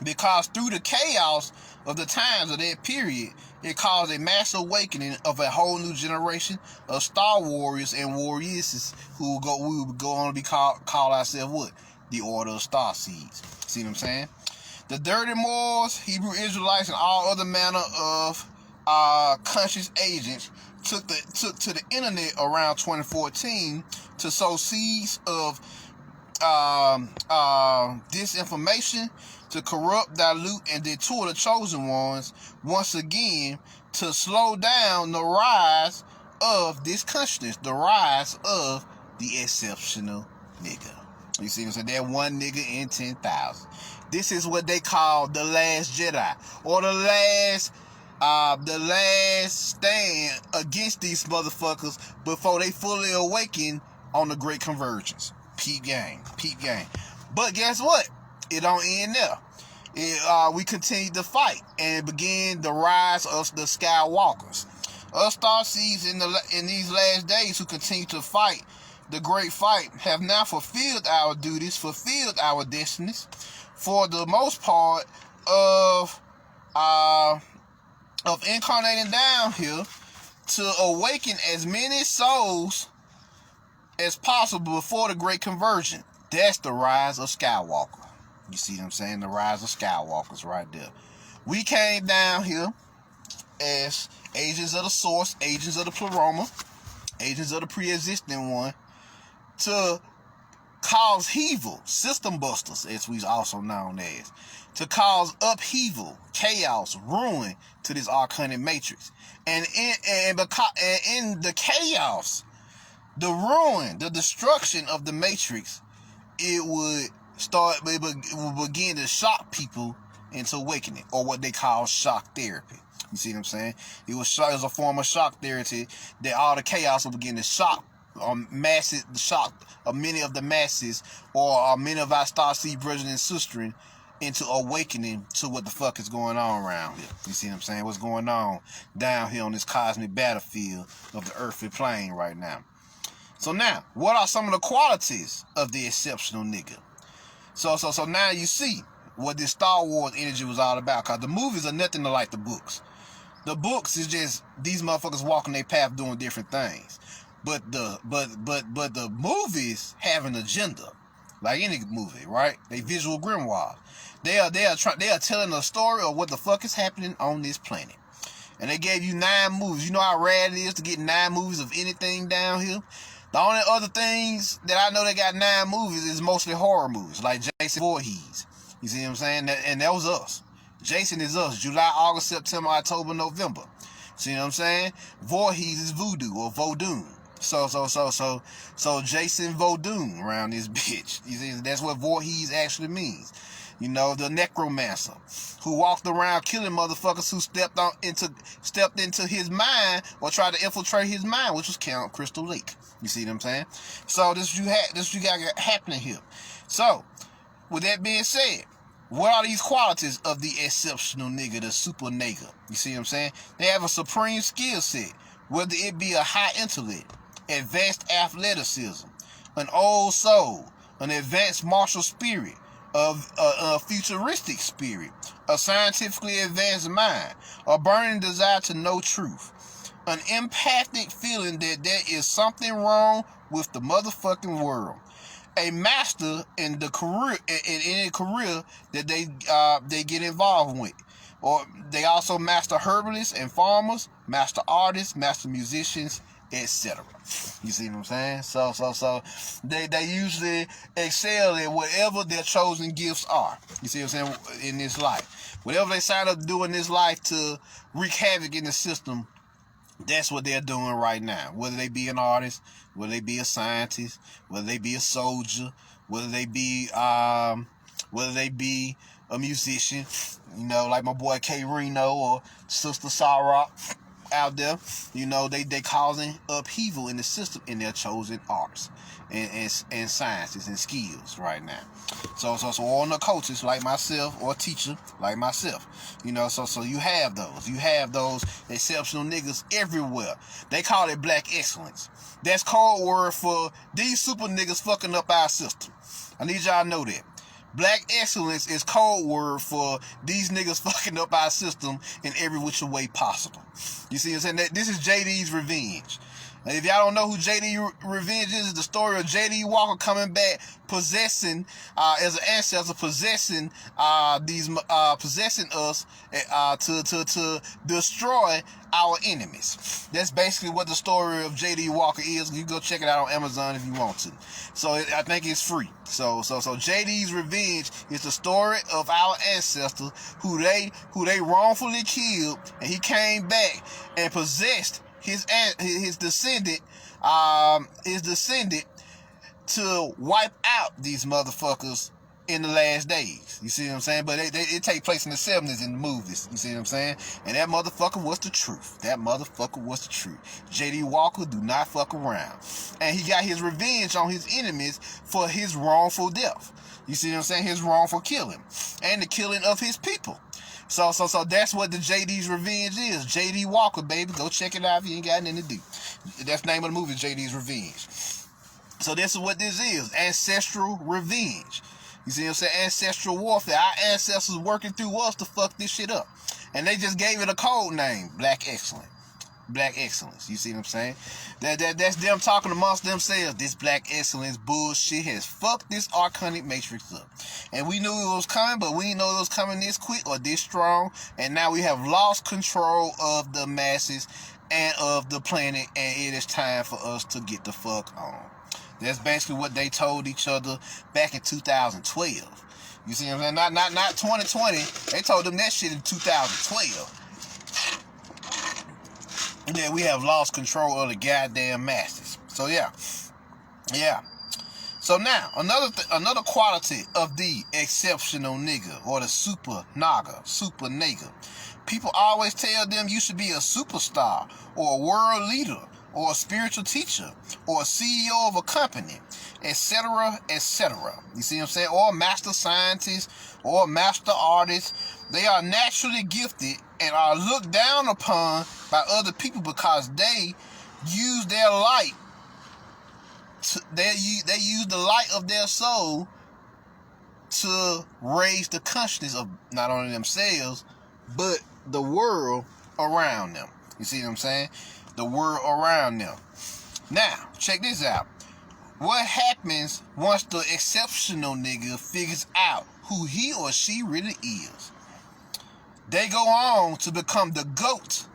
because through the chaos of the times of that period, it caused a mass awakening of a whole new generation of star warriors and warriors who we would go on to be call ourselves what? The Order of Star Seeds. See what I'm saying? The dirty Moors, Hebrew Israelites, and all other manner of conscious agents took to the internet around 2014 to sow seeds of disinformation, to corrupt, dilute, and detour the chosen ones once again, to slow down the rise of this consciousness, the rise of the exceptional nigga. You see what I'm saying? That one nigga in 10,000. This is what they call the last Jedi, or the last stand against these motherfuckers before they fully awaken on the Great Convergence. Peep game. But guess what? It don't end there. We continued to fight and began the rise of the Skywalkers. Us Starseeds in these last days who continue to fight the great fight have now fulfilled our duties, fulfilled our destinies, for the most part of incarnating down here to awaken as many souls as possible before the Great Conversion. That's the rise of Skywalker. You see what I'm saying? The rise of Skywalkers right there. We came down here as agents of the source, agents of the pleroma, agents of the pre-existing one, to cause upheaval, system busters, as we also known as, to cause upheaval, chaos, ruin to this arcanic matrix. And in the chaos, the ruin, the destruction of the matrix, it would begin to shock people into awakening, or what they call shock therapy. You see what I'm saying? It was a form of shock therapy that all the chaos will begin to shock many of the masses, or many of our starseed brothers and sisters, into awakening to what the fuck is going on around here. You see what I'm saying? What's going on down here on this cosmic battlefield of the earthly plane right now. So now, what are some of the qualities of the exceptional nigga? So now you see what this Star Wars energy was all about, because the movies are nothing like the books. The books is just these motherfuckers walking their path doing different things. But the movies have an agenda, like any movie, right? They visual grimoires. They are telling a story of what the fuck is happening on this planet. And they gave you 9 movies. You know how rare it is to get 9 movies of anything down here? The only other things that I know that got 9 movies is mostly horror movies, like Jason Voorhees. You see what I'm saying? And that was us. Jason is us. July, August, September, October, November. See what I'm saying? Voorhees is voodoo or Vodun. So Jason Vodun around this bitch. You see, that's what Voorhees actually means. You know, the necromancer who walked around killing motherfuckers who stepped into his mind or tried to infiltrate his mind, which was Count Crystal Lake. You see what I'm saying? So this you got happening here. So, with that being said, what are these qualities of the exceptional nigga, the super nigga? You see what I'm saying? They have a supreme skill set, whether it be a high intellect, advanced athleticism, an old soul, an advanced martial spirit, a futuristic spirit, a scientifically advanced mind, a burning desire to know truth, an empathic feeling that there is something wrong with the motherfucking world, a master in the career in any career that they get involved with. Or they also master herbalists and farmers, master artists, master musicians, etc. You see what I'm saying? So they usually excel at whatever their chosen gifts are. You see what I'm saying? In this life, whatever they sign up to do in this life to wreak havoc in the system, that's what they're doing right now. Whether they be an artist, whether they be a scientist, whether they be a soldier, whether they be a musician, you know, like my boy K Reno or Sister Sarah, out there, you know, they causing upheaval in the system in their chosen arts and sciences and skills right now. So all the coaches like myself or teacher like myself, you know, so you have those exceptional niggas everywhere. They call it black excellence. That's code word for these super niggas fucking up our system. I need y'all to know that. Black excellence is code word for these niggas fucking up our system in every which way possible. You see what I'm saying? This is JD's revenge. And if y'all don't know who JD Revenge is, the story of JD Walker coming back, possessing, as an ancestor, possessing possessing us to destroy our enemies. That's basically what the story of JD Walker is. You go check it out on Amazon if you want to. So I think it's free. So JD's Revenge is the story of our ancestor who they wrongfully killed, and he came back and possessed his descendant to wipe out these motherfuckers in the last days. You see what I'm saying? But it take place in the 70s in the movies. You see what I'm saying? And that motherfucker was the truth. J.D. Walker do not fuck around. And he got his revenge on his enemies for his wrongful death. You see what I'm saying? His wrongful killing. And the killing of his people. So that's what the JD's Revenge is. JD Walker, baby. Go check it out if you ain't got nothing to do. That's the name of the movie, JD's Revenge. So this is what this is. Ancestral revenge. You see what I'm saying? Ancestral warfare. Our ancestors working through us to fuck this shit up. And they just gave it a code name. Black Excellence. Black excellence. You see what I'm saying? That's them talking amongst themselves. This black excellence bullshit has fucked this archonic matrix up. And we knew it was coming, but we didn't know it was coming this quick or this strong. And now we have lost control of the masses and of the planet, and it is time for us to get the fuck on. That's basically what they told each other back in 2012. You see what I'm saying? Not 2020. They told them that shit in 2012. Yeah, we have lost control of the goddamn masses. So yeah. So now another quality of the exceptional nigga or the super nigga. People always tell them you should be a superstar or a world leader or a spiritual teacher or a CEO of a company, etc., etc. You see what I'm saying? Or a master scientist or a master artist. They are naturally gifted and are looked down upon by other people because they use their light. They use the light of their soul to raise the consciousness of not only themselves, but the world around them. You see what I'm saying? The world around them. Now, check this out. What happens once the exceptional nigga figures out who he or she really is? They go on to become the GOAT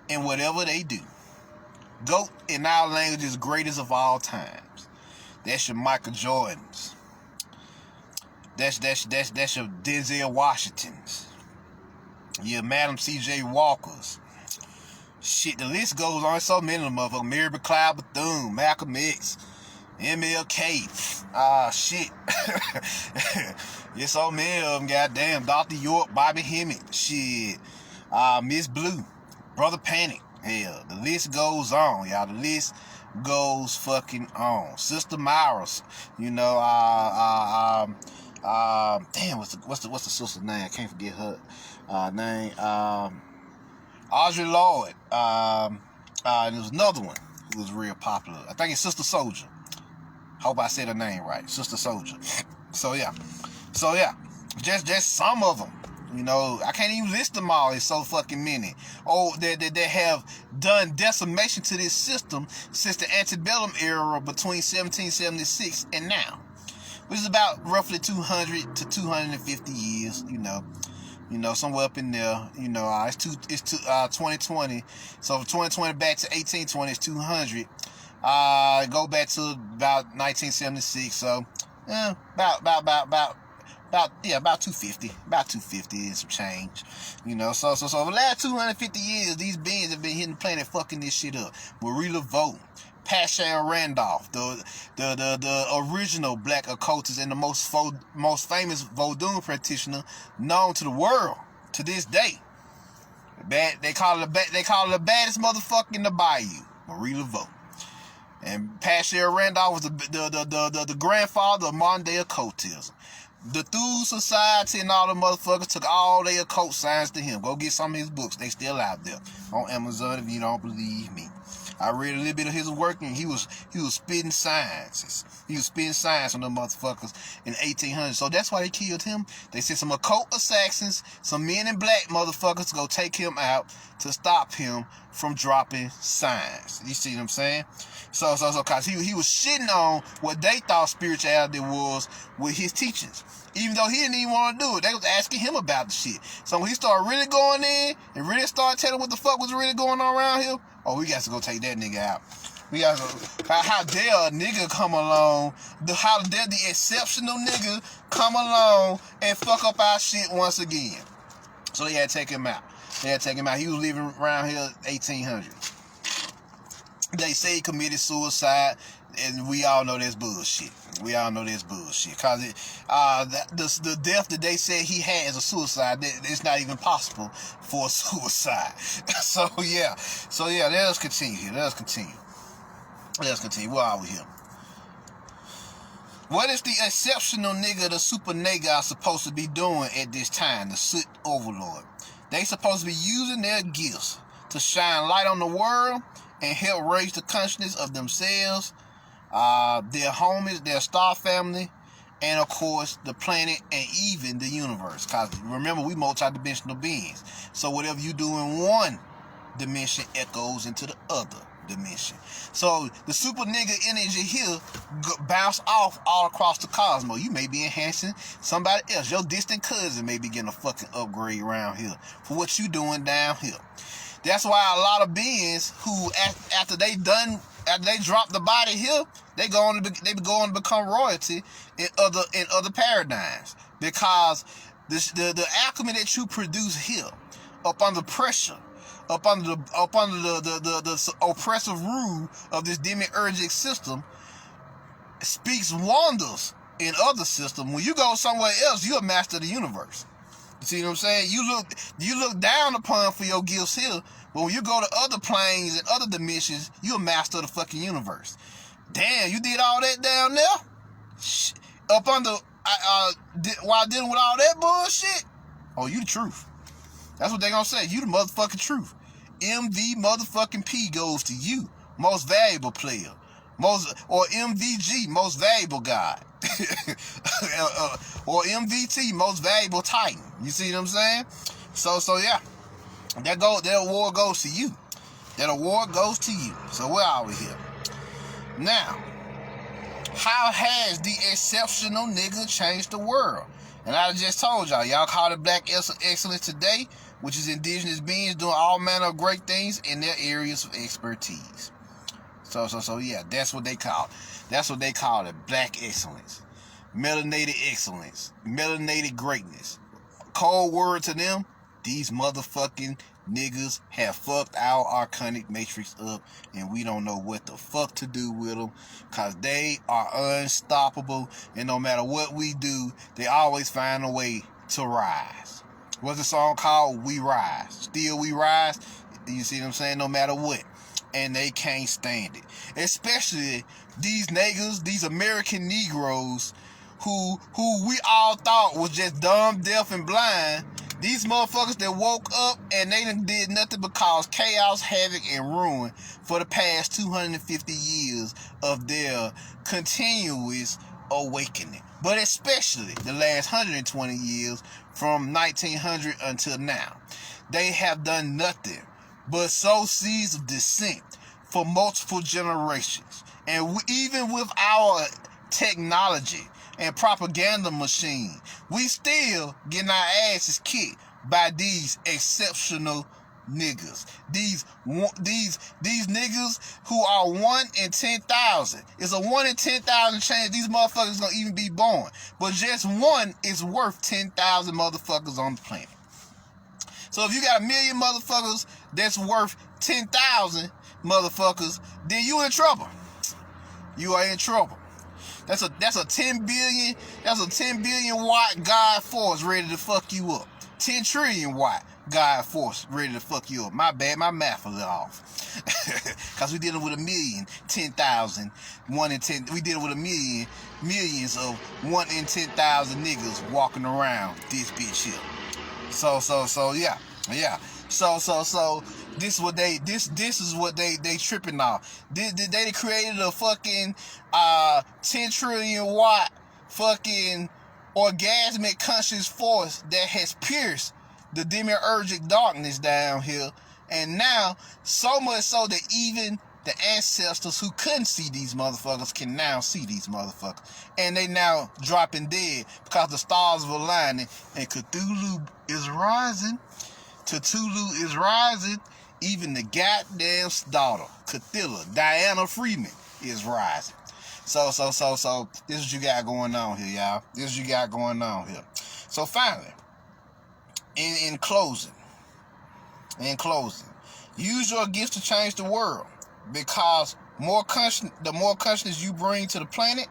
in whatever they do. GOAT in our language is greatest of all times. That's your Michael Jordans. That's your Denzel Washingtons. Your Madam C.J. Walkers. Shit, the list goes on. So many of them motherfuckers. Mary McLeod Bethune, Malcolm X, MLK. Shit. There's so many of them, goddamn. Dr. York, Bobby Hemmett. Shit. Miss Blue. Brother Panic. Hell, the list goes on, y'all. The list goes fucking on. Sister Myros. You know, damn, what's the sister's name? I can't forget her name. Audre Lorde. And there's another one who was real popular. I think it's Sister Soldier. Hope I said her name right. Sister Soldier. So yeah. Just some of them. You know, I can't even list them all. It's so fucking many. Oh, they have done decimation to this system since the antebellum era between 1776 and now, which is about roughly 200 to 250 years. You know, somewhere up in there. You know, it's 2020. So from 2020 back to 1820 is 200. Go back to about 1976. So about 250. About 250 and some change. You know, so over the last 250 years, these beings have been hitting the planet fucking this shit up. Marie Laveau, Pasha Randolph, the original black occultist and the most famous Vodun practitioner known to the world to this day. They call it the baddest motherfucker in the bayou, Marie Laveau. And Pascal Randolph was the grandfather of modern day occultism. The Thule Society and all the motherfuckers took all their occult science to him. Go get some of his books. They still out there on Amazon if you don't believe me. I read a little bit of his work and he was spitting sciences. He was spitting science on the motherfuckers in the 1800s. So that's why they killed him. They sent some occult assassins, some men in black motherfuckers to go take him out to stop him from dropping science. You see what I'm saying? So, cause he was shitting on what they thought spirituality was with his teachings. Even though he didn't even want to do it. They was asking him about the shit. So when he started really going in and really started telling what the fuck was really going on around here, oh, we got to go take that nigga out. We got to, how dare a nigga come along, how dare the exceptional nigga come along and fuck up our shit once again. So they had to take him out. He was living around here 1800. They say he committed suicide, and we all know that's bullshit. Cause the death that they said he had as a suicide, it's not even possible for a suicide. So yeah, let us continue here. Let us continue. Where are we here? What is the exceptional nigga, the super nigga, are supposed to be doing at this time? The soot overlord. They supposed to be using their gifts to shine light on the world and help raise the consciousness of themselves, their homies, their star family, and of course the planet and even the universe. Cause remember, we multidimensional beings. So whatever you do in one dimension echoes into the other dimension. So the super nigga energy here bounce off all across the cosmos. You may be enhancing somebody else. Your distant cousin may be getting a fucking upgrade around here for what you doing down here. That's why a lot of beings who after they drop the body here, they go on to become royalty in other paradigms, because the alchemy that you produce here, up under pressure, up under the oppressive rule of this demiurgic system, speaks wonders in other systems. When you go somewhere else, you're a master of the universe. You see what I'm saying? You look down upon for your gifts here, but when you go to other planes and other dimensions, you're a master of the fucking universe. Damn, you did all that down there? Up under, while dealing with all that bullshit? Oh, you the truth. That's what they gonna say. You the motherfucking truth. MV motherfucking P goes to you, most valuable player. Or MVG, most valuable guy. Or MVT, most valuable Titan. You see what I'm saying? So yeah. That award goes to you. That award goes to you. So where are we here? Now, how has the exceptional nigga changed the world? And I just told y'all call it Black Excellence today, which is indigenous beings doing all manner of great things in their areas of expertise. So yeah, that's what they call it. That's what they call it, Black Excellence. Melanated excellence. Melanated greatness. Cold word to them, these motherfucking niggas have fucked our archonic matrix up, and we don't know what the fuck to do with them, cause they are unstoppable, and no matter what we do, they always find a way to rise. What's the song called? We Rise. Still we rise. You see what I'm saying? No matter what. And they can't stand it. Especially these niggas, these American Negroes, who we all thought was just dumb, deaf, and blind. These motherfuckers that woke up and they did nothing but cause chaos, havoc, and ruin for the past 250 years of their continuous awakening. But especially the last 120 years from 1900 until now. They have done nothing but sow seeds of dissent for multiple generations. And even with our technology and propaganda machine, we still getting our asses kicked by these exceptional niggas. These niggas who are 1 in 10,000. It's a 1 in 10,000 chance these motherfuckers gonna even be born. But just one is worth 10,000 motherfuckers on the planet. So if you got 1 million motherfuckers that's worth 10,000 motherfuckers, then you in trouble. You are in trouble. That's a 10 billion watt God force ready to fuck you up. 10 trillion watt God force ready to fuck you up. My bad, my math was off. Cause we dealing with 1 million, 10,000, 1 in 10. We dealing with millions of 1 in 10,000 niggas walking around this bitch here. So yeah. So this is what they tripping off. They created a fucking 10 trillion watt fucking orgasmic conscious force that has pierced the demiurgic darkness down here, and now so much so that even the ancestors who couldn't see these motherfuckers can now see these motherfuckers, and they now dropping dead because the stars are aligning and Cthulhu is rising. Cthulhu is rising. Even the goddamn daughter, Cthulhu, Diana Freeman, is rising. So this is what you got going on here, y'all. This is what you got going on here. So finally, in closing, use your gifts to change the world, because the more consciousness you bring to the planet,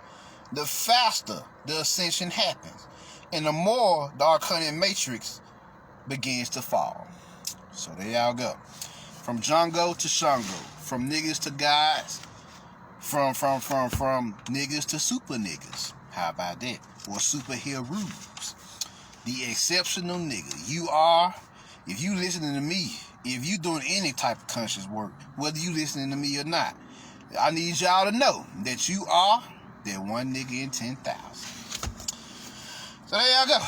the faster the ascension happens, and the more the arcane matrix begins to fall. So there y'all go. From Django to Shango, from niggas to gods, from niggas to super niggas. How about that? Or superheroes. The exceptional nigga. You are, if you listening to me, if you doing any type of conscious work, whether you listening to me or not, I need y'all to know that you are that one nigga in 10,000. So there y'all go.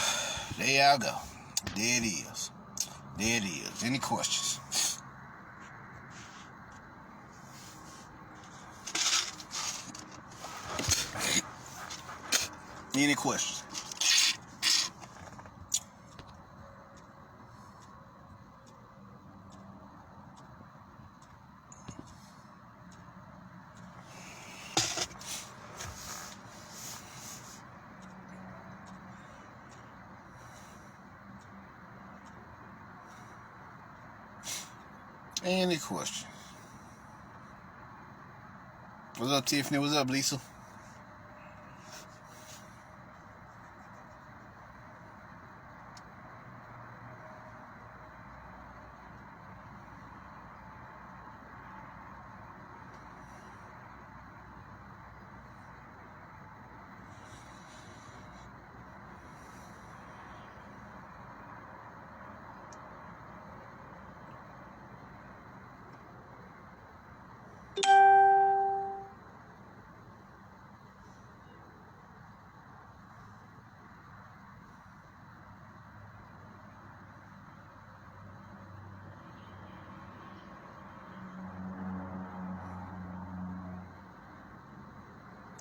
There y'all go. There it is. There it is. Any questions? Any questions? Any questions? What's up, Tiffany? What's up, Lisa?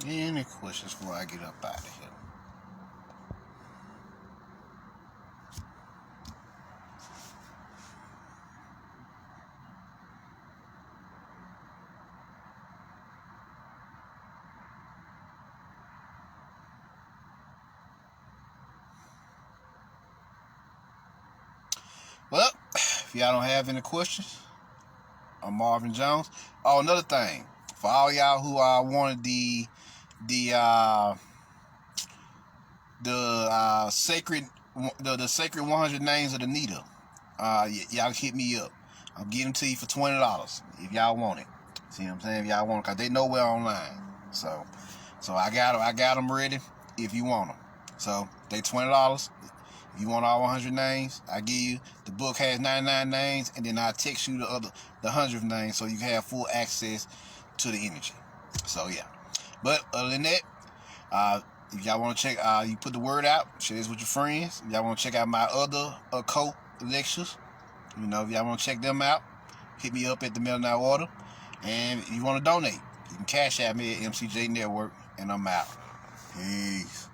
Any questions before I get up out of here? Well, if y'all don't have any questions, I'm Marvin Jones. Oh, another thing, for all y'all who wanted the sacred 100 names of the Nita, y'all hit me up. I'll get them to you for $20 if y'all want it. See what I'm saying? If y'all want it, cause they know we're online. So I got them ready if you want them. So they $20. If you want all 100 names, I give you. The book has 99 names, and then I text you the 100th name so you can have full access to the energy. So yeah. But other than that, if y'all want to check, you put the word out, share this with your friends. If y'all want to check out my other occult lectures, if y'all want to check them out, hit me up at the Middle Night Order. And if you want to donate, you can Cashapp me at mcjnetwork, and I'm out. Peace.